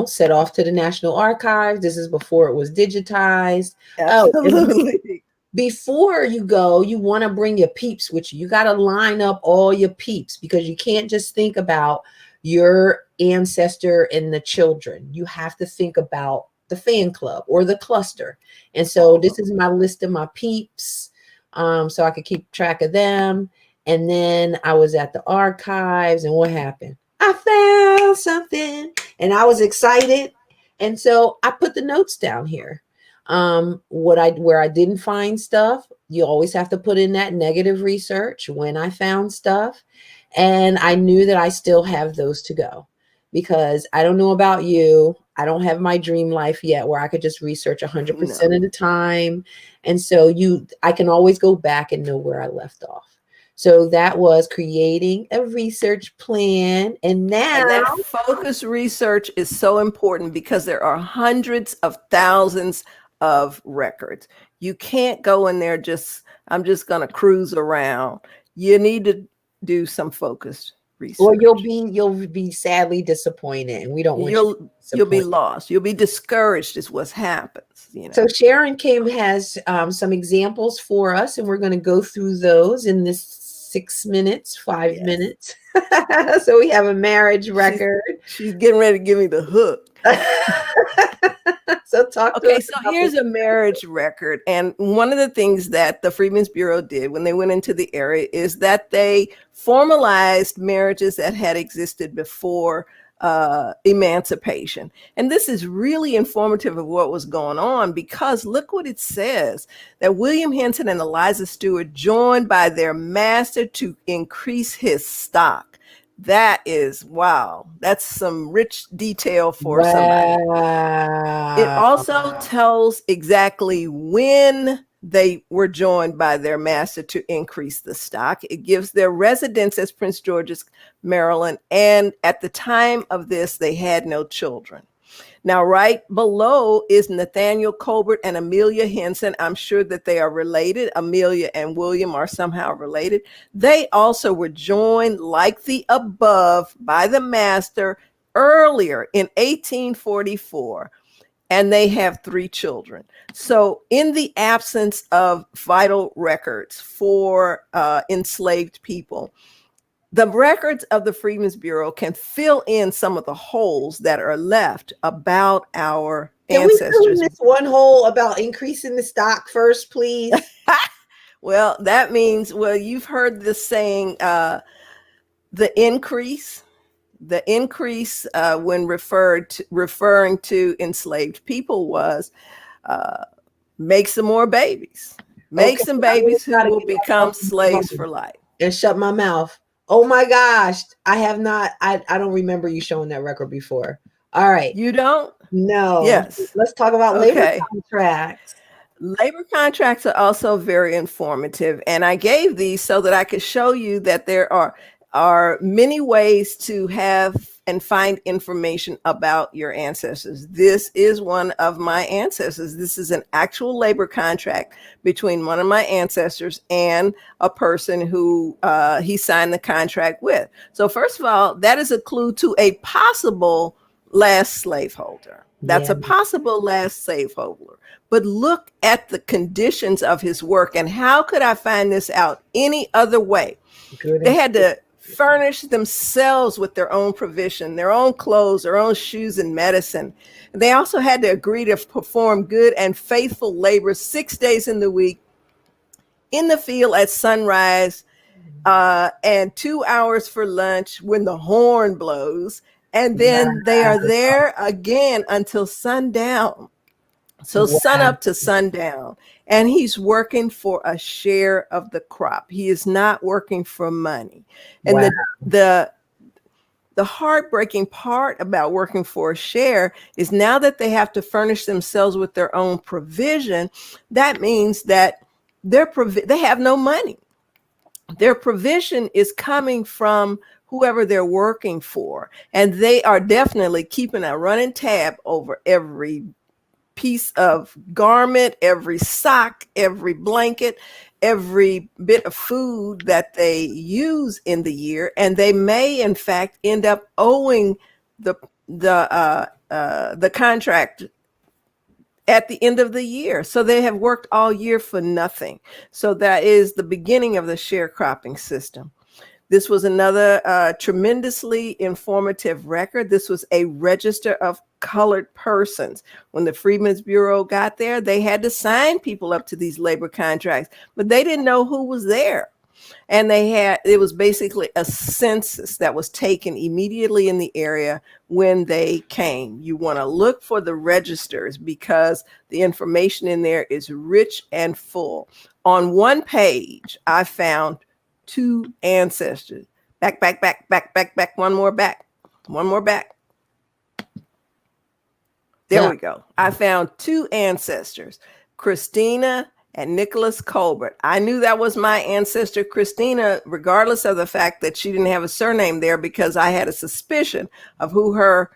set off to the National Archives. This is before it was digitized. Absolutely. Before you go, you want to bring your peeps with you. You got to line up all your peeps, because you can't just think about your ancestor and the children. You have to think about the fan club or the cluster. And so this is my list of my peeps, so I could keep track of them. And then I was at the archives, and what happened? I found something, and I was excited. And so I put the notes down here. Where I didn't find stuff, you always have to put in that negative research when I found stuff. And I knew that I still have those to go, because I don't know about you. I don't have my dream life yet where I could just research 100% of the time. And so I can always go back and know where I left off. So that was creating a research plan. And now that focus research is so important, because there are hundreds of thousands of records. You can't go in there I'm just going to cruise around. You need to do some focused research. Or you'll be sadly disappointed, and we don't want you'll be lost. You'll be discouraged is what happens. So Sharon has some examples for us, and we're going to go through those in this 6 minutes, 5 minutes. So we have a marriage record. She's getting ready to give me the hook. So here's a marriage record. And one of the things that the Freedmen's Bureau did when they went into the area is that they formalized marriages that had existed before emancipation. And this is really informative of what was going on, because look what it says, that William Henson and Eliza Stewart joined by their master to increase his stock. That is, wow. That's some rich detail for somebody. It also tells exactly when they were joined by their master to increase the stock. It gives their residence as Prince George's, Maryland. And at the time of this, they had no children. Now, right below is Nathaniel Colbert and Amelia Henson. I'm sure that they are related. Amelia and William are somehow related. They also were joined like the above by the master earlier in 1844. And they have 3 children. So in the absence of vital records for enslaved people, the records of the Freedmen's Bureau can fill in some of the holes that are left about our ancestors. Can we fill in this one hole about increasing the stock first, please? Well, that means, well, you've heard the saying, the increase when referring to enslaved people was make some more babies. Make some babies who will become slaves for life. And shut my mouth. Oh my gosh. I don't remember you showing that record before. All right. You don't? No. Yes. Let's talk about labor contracts. Labor contracts are also very informative. And I gave these so that I could show you that there are many ways to have and find information about your ancestors. This is one of my ancestors. This is an actual labor contract between one of my ancestors and a person who he signed the contract with. So first of all, that is a clue to a possible last slaveholder. That's a possible last slaveholder. But look at the conditions of his work. And how could I find this out any other way? They had to furnish themselves with their own provision, their own clothes, their own shoes and medicine. They also had to agree to perform good and faithful labor 6 days in the week in the field at sunrise, and 2 hours for lunch when the horn blows. And then they are there again until sundown. So sun up to sundown. And he's working for a share of the crop. He is not working for money. And the heartbreaking part about working for a share is now that they have to furnish themselves with their own provision, that means that they have no money. Their provision is coming from whoever they're working for. And they are definitely keeping a running tab over every piece of garment, every sock, every blanket, every bit of food that they use in the year. And they may, in fact, end up owing the contract at the end of the year. So they have worked all year for nothing. So that is the beginning of the sharecropping system. This was another tremendously informative record. This was a register of colored persons. When the Freedmen's Bureau got there, they had to sign people up to these labor contracts, but they didn't know who was there. And it was basically a census that was taken immediately in the area when they came. You want to look for the registers because the information in there is rich and full. On one page, I found 2 ancestors. Back, one more back. There we go. I found 2 ancestors, Christina and Nicholas Colbert. I knew that was my ancestor, Christina, regardless of the fact that she didn't have a surname there, because I had a suspicion of who her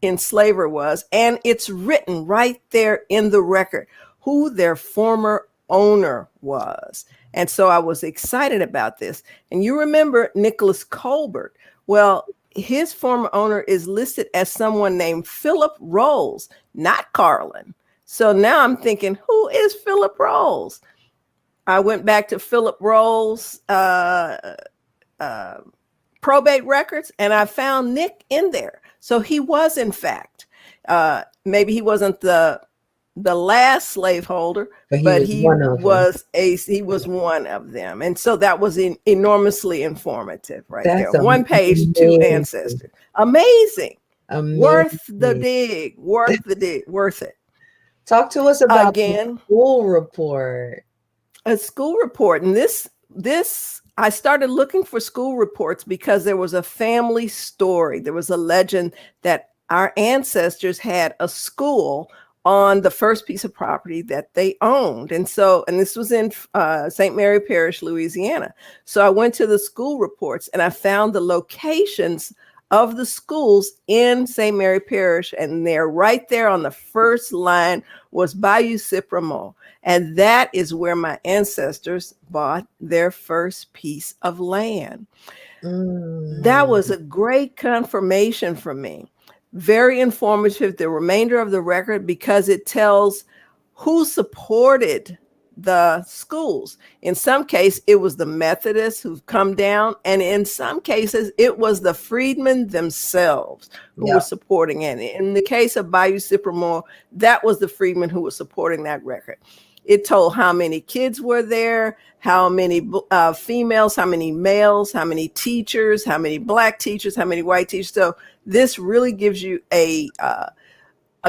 enslaver was. And it's written right there in the record who their former owner was. And so I was excited about this. And you remember Nicholas Colbert. Well, his former owner is listed as someone named Philip Rolls, not Carlin. So now I'm thinking, who is Philip Rolls? I went back to Philip Rolls' probate records, and I found Nick in there. So he was, in fact, maybe he wasn't the last slaveholder, but he was one of them. And so that was enormously informative right there. One page, 2 ancestors. Amazing. Worth the dig. Worth it. Talk to us about again, the school report. A school report. And this I started looking for school reports because there was a family story. There was a legend that our ancestors had a school on the first piece of property that they owned. And this was in St. Mary Parish, Louisiana. So I went to the school reports and I found the locations of the schools in St. Mary Parish. And they're right there on the first line was Bayou Cypremont. And that is where my ancestors bought their first piece of land. That was a great confirmation for me. Very informative, the remainder of the record, because it tells who supported the schools. In some cases, it was the Methodists who've come down, and in some cases, it was the freedmen themselves who were supporting it. In the case of Bayou Cypremont, that was the freedmen who were supporting that record. It told how many kids were there, how many females, how many males, how many teachers, how many Black teachers, how many white teachers. So this really gives you a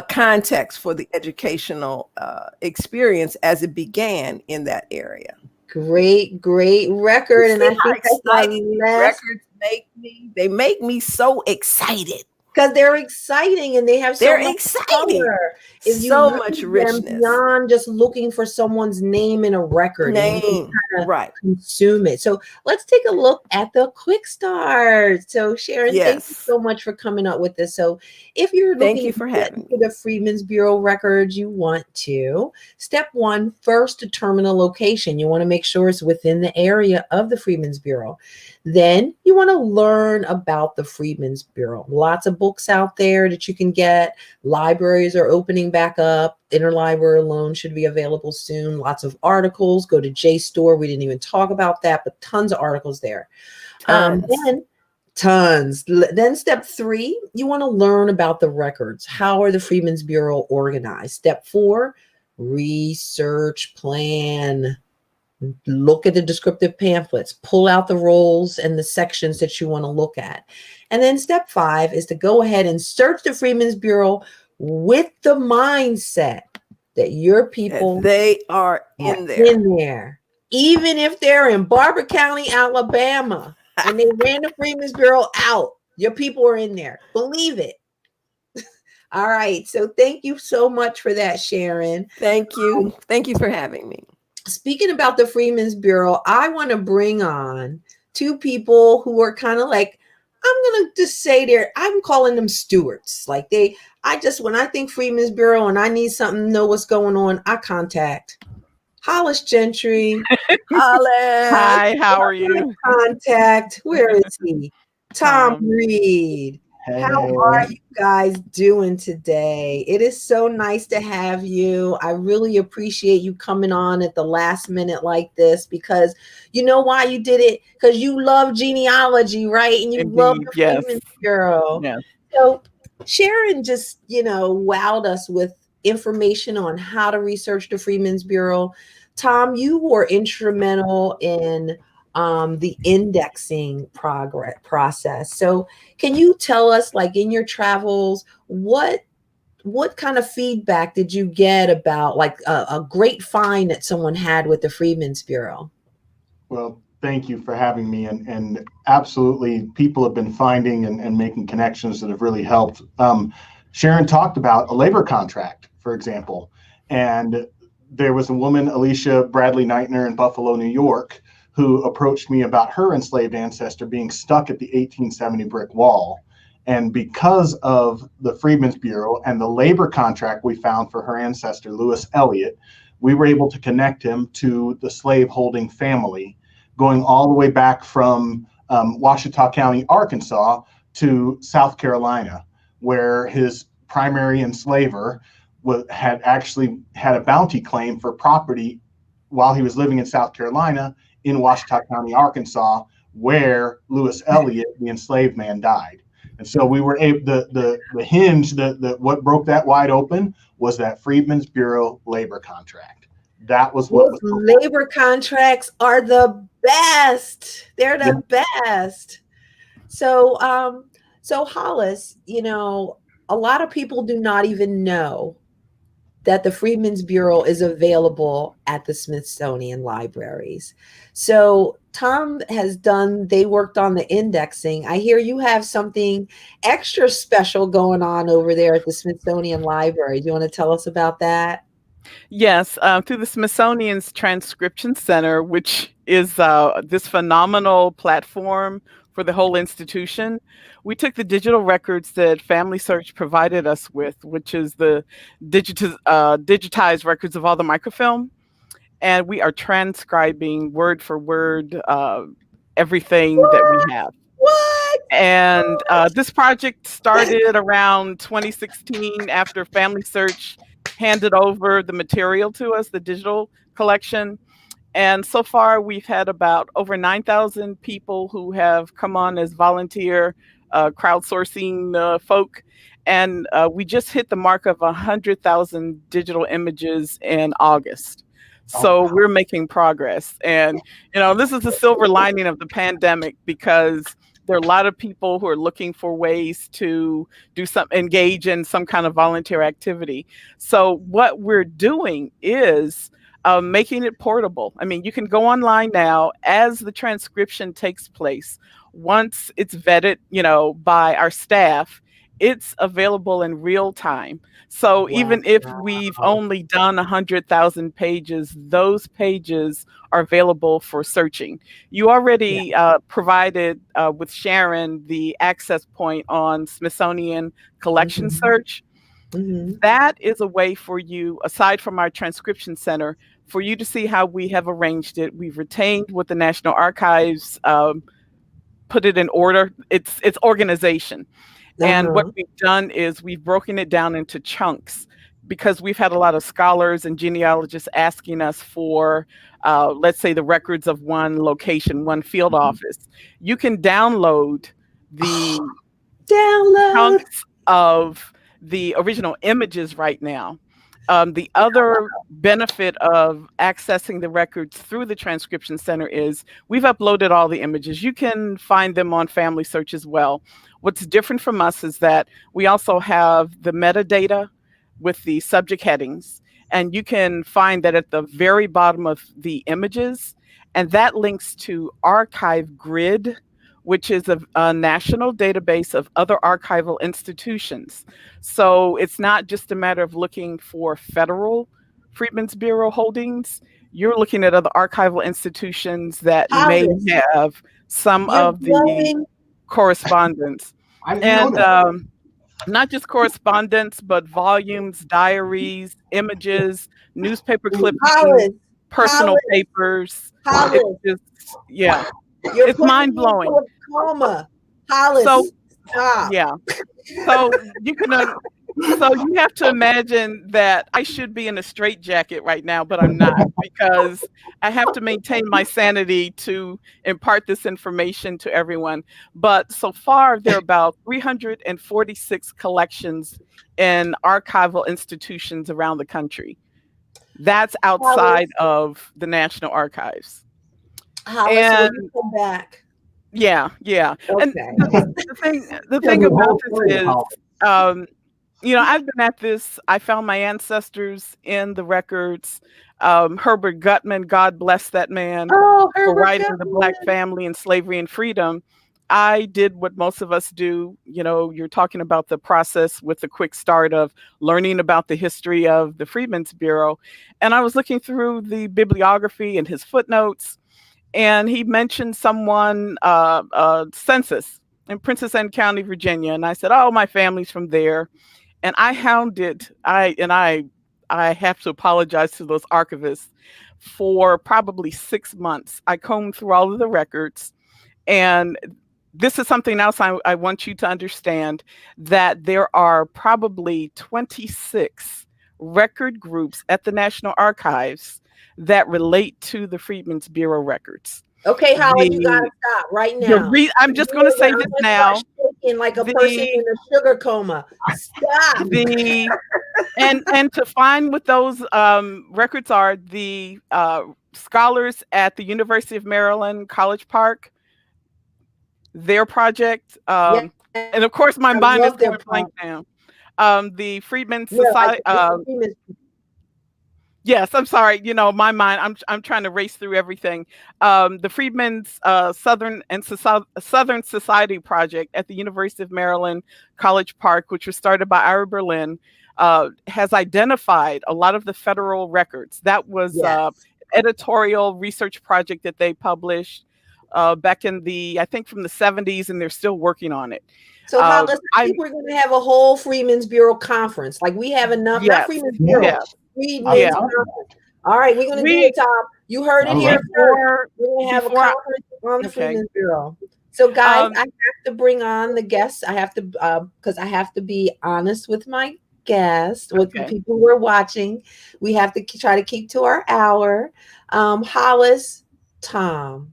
context for the educational experience as it began in that area. Great record. And I think that's exciting records make me so excited. Because they're exciting and they have so much color. If so much richness beyond just looking for someone's name in a record, right? Consume it. So let's take a look at the quick start. So Sharon, thank you so much for coming up with this. So if you're looking for having the Freedmen's Bureau records, you want to step 1, first determine a location. You want to make sure it's within the area of the Freedmen's Bureau. Then you want to learn about the Freedmen's Bureau. Lots of books out there that you can get. Libraries are opening back up. Interlibrary loan should be available soon. Lots of articles. Go to JSTOR. We didn't even talk about that, but tons of articles there. Tons. Then step 3, you want to learn about the records. How are the Freedmen's Bureau organized? Step 4, research plan. Look at the descriptive pamphlets, pull out the roles and the sections that you want to look at. And then step 5 is to go ahead and search the Freedmen's Bureau with the mindset that your people they are in there. Even if they're in Barber County, Alabama, and they ran the Freedmen's Bureau out, your people are in there. Believe it. All right. So thank you so much for that, Sharon. Thank you. Thank you for having me. Speaking about the Freedmen's Bureau, I want to bring on 2 people who are kind of like, I'm going to just say I'm calling them stewards. Like when I think Freedmen's Bureau and I need something to know what's going on, I contact Hollis Gentry. Hollis. Hi, how are you? Contact, where is he? Thom Reed. Hey. How are you guys doing today? It is so nice to have you. I really appreciate you coming on at the last minute like this, because you know why you did it? Because you love genealogy, right? And you love the Freedmen's Bureau. Yes. So Sharon just, wowed us with information on how to research the Freedmen's Bureau. Thom, you were instrumental in the indexing process. So can you tell us, like in your travels, what kind of feedback did you get about like a great find that someone had with the Freedmen's Bureau? Well, thank you for having me. And absolutely, people have been finding and making connections that have really helped. Sharon talked about a labor contract, for example, and there was a woman, Alicia Bradley Neitner in Buffalo, New York, who approached me about her enslaved ancestor being stuck at the 1870 brick wall. And because of the Freedmen's Bureau and the labor contract we found for her ancestor, Lewis Elliott, we were able to connect him to the slaveholding family, going all the way back from Ouachita County, Arkansas, to South Carolina, where his primary enslaver had actually had a bounty claim for property while he was living in South Carolina, in Ouachita County, Arkansas, where Lewis Elliott, the enslaved man, died. And so we were able, the hinge, what broke that wide open was that Freedmen's Bureau labor contract. That was what Those labor contracts are the best. They're the best. So, Hollis, a lot of people do not even know that the Freedmen's Bureau is available at the Smithsonian libraries. So Thom has done, they worked on the indexing. I hear you have something extra special going on over there at the Smithsonian Library. Do you want to tell us about that? Yes, through the Smithsonian's Transcription Center, which is this phenomenal platform for the whole institution. We took the digital records that FamilySearch provided us with, which is the digitized records of all the microfilm, and we are transcribing word for word everything that we have. What? And this project started around 2016 after FamilySearch handed over the material to us, the digital collection. And so far, we've had about over 9,000 people who have come on as volunteer crowdsourcing folk. And we just hit the mark of 100,000 digital images in August. So we're making progress. And, this is the silver lining of the pandemic, because there are a lot of people who are looking for ways to engage in some kind of volunteer activity. So what we're doing is making it portable. I mean, you can go online now as the transcription takes place. Once it's vetted, by our staff, it's available in real time. So even if we've only done 100,000 pages, those pages are available for searching. You already provided with Sharon the access point on Smithsonian Collection Search. That is a way for you, aside from our transcription center, for you to see how we have arranged it. We've retained what the National Archives put it in order. It's organization. And what we've done is we've broken it down into chunks, because we've had a lot of scholars and genealogists asking us for, let's say, the records of one location, one field office. You can download the chunks of the original images right now. The other benefit of accessing the records through the transcription center is we've uploaded all the images. You can find them on FamilySearch as well. What's different from us is that we also have the metadata with the subject headings, and you can find that at the very bottom of the images, and that links to Archive Grid, which is a national database of other archival institutions. So it's not just a matter of looking for federal Freedmen's Bureau holdings. You're looking at other archival institutions that may have some of the correspondence. And not just correspondence, but volumes, diaries, images, newspaper clippings, personal papers. It's just, it's mind blowing. Hollis, so, stop. Yeah. So you have to imagine that I should be in a straitjacket right now, but I'm not, because I have to maintain my sanity to impart this information to everyone. But so far, there are about 346 collections in archival institutions around the country. That's outside of the National Archives. Hollis, when you come back. Yeah. Okay. And the thing about this is, I've been at this. I found my ancestors in the records. Herbert Gutman, God bless that man, for writing The Black Family and Slavery and Freedom. I did what most of us do. You're talking about the process with the quick start of learning about the history of the Freedmen's Bureau. And I was looking through the bibliography and his footnotes, and he mentioned someone, Census in Princess Anne County, Virginia. And I said, oh, my family's from there. And I hounded, I have to apologize to those archivists, for probably 6 months. I combed through all of the records. And this is something else I want you to understand, that there are probably 26 record groups at the National Archives that relate to the Freedmen's Bureau records. Okay, Hollis, you gotta stop right now. I'm just going to say this now. Like a person in a sugar coma. Stop. And to find what those records are, the scholars at the University of Maryland, College Park, their project, and of course my mind is going blank now. The Freedmen Society. Yes, I'm sorry. You know, my mind. I'm trying to race through everything. The Freedmen's Southern Society Project at the University of Maryland, College Park, which was started by Ira Berlin, has identified a lot of the federal records. That was editorial research project that they published back in I think from the 70s, and they're still working on it. So Hollis, I think we're going to have a whole Freedmen's Bureau conference. Like we have enough, not Freedmen's Bureau. Freedmen's Bureau. All right, we're going to do it, Tom. You heard it here first. We're going to have a conference on the Freedmen's Bureau. So guys, I have to bring on the guests. I have to, because I have to be honest with my guests, with the people who are watching. We have to try to keep to our hour. Hollis, Thom.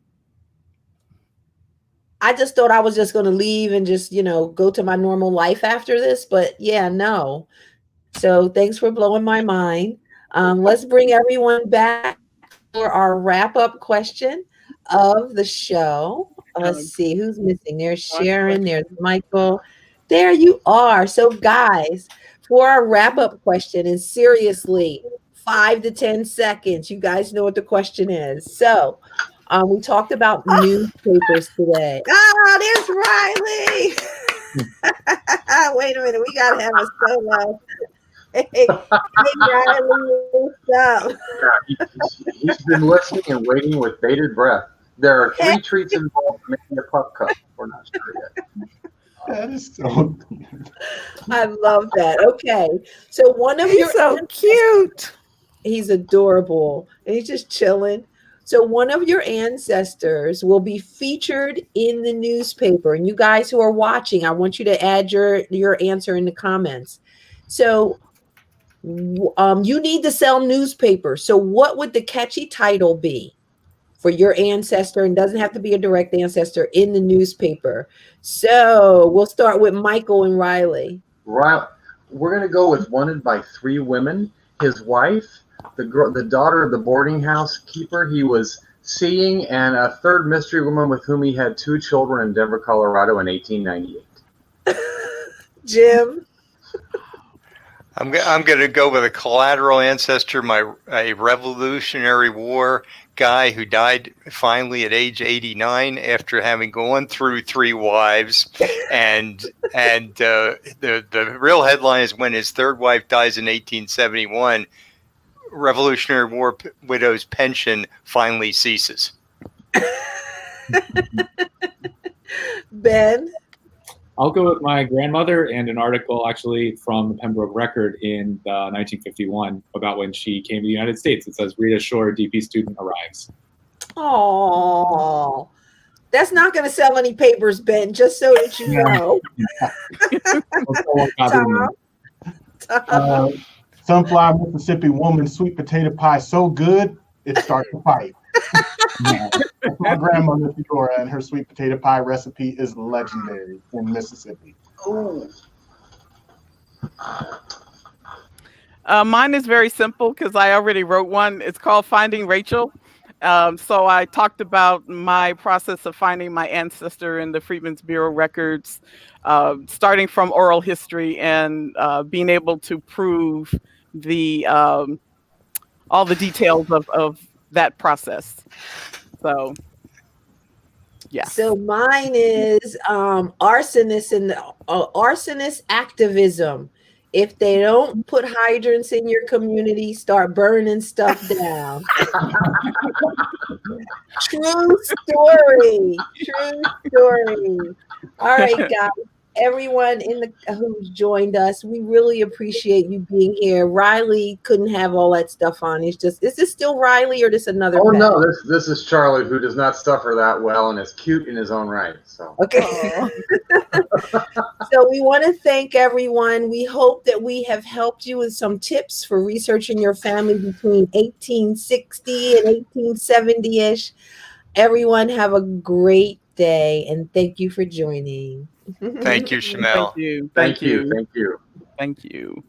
I just thought I was just going to leave and just, go to my normal life after this. But yeah, no. So thanks for blowing my mind. Let's bring everyone back for our wrap-up question of the show. Let's see who's missing. There's Sharon. There's Michael. There you are. So guys, for our wrap-up question, and seriously, 5 to 10 seconds. You guys know what the question is. So we talked about newspapers today. There's Riley. Wait a minute. We got to have a solo. Hey, Riley, what's up? He's been listening and waiting with bated breath. There are 3 treats involved in making a pup cup. We're not sure yet. That is so I love that. Okay. So one of He's so cute. He's adorable. And he's just chilling. So one of your ancestors will be featured in the newspaper. And you guys who are watching, I want you to add your answer in the comments. So you need to sell newspapers. So what would the catchy title be for your ancestor? And doesn't have to be a direct ancestor in the newspaper. So we'll start with Michael and Riley. Right. We're going to go with Wanted by 3 Women. His wife, the daughter of the boarding house keeper he was seeing, and a third mystery woman with whom he had 2 children in Denver, Colorado in 1898. Jim? I'm going to go with a collateral ancestor, a Revolutionary War guy who died finally at age 89 after having gone through 3 wives, and the real headline is when his 3rd wife dies in 1871. Revolutionary War widow's pension finally ceases. Ben? I'll go with my grandmother and an article actually from the Pembroke Record in 1951 about when she came to the United States. It says, Rita Shore, DP student, arrives. Oh, that's not going to sell any papers, Ben, just so that you know. Tom? Sunflower, Mississippi woman, sweet potato pie so good, it starts to fight. My grandmother Theodora, and her sweet potato pie recipe is legendary in Mississippi. Ooh. Mine is very simple because I already wrote one. It's called Finding Rachel. So I talked about my process of finding my ancestor in the Freedmen's Bureau records, starting from oral history and being able to prove all the details of that process. So, yeah. So mine is arsonist and arsonist activism. If they don't put hydrants in your community, start burning stuff down. True story. True story. All right, guys. Everyone who's joined us, we really appreciate you being here. Riley couldn't have all that stuff on. Is this still Riley or this another? Oh, no, this is Charlie, who does not stuff her that well and is cute in his own right. So okay. So we want to thank everyone. We hope that we have helped you with some tips for researching your family between 1860 and 1870-ish. Everyone have a great day, and thank you for joining. Thank you, Shamele. Thank you. Thank you. Thank you. Thank you.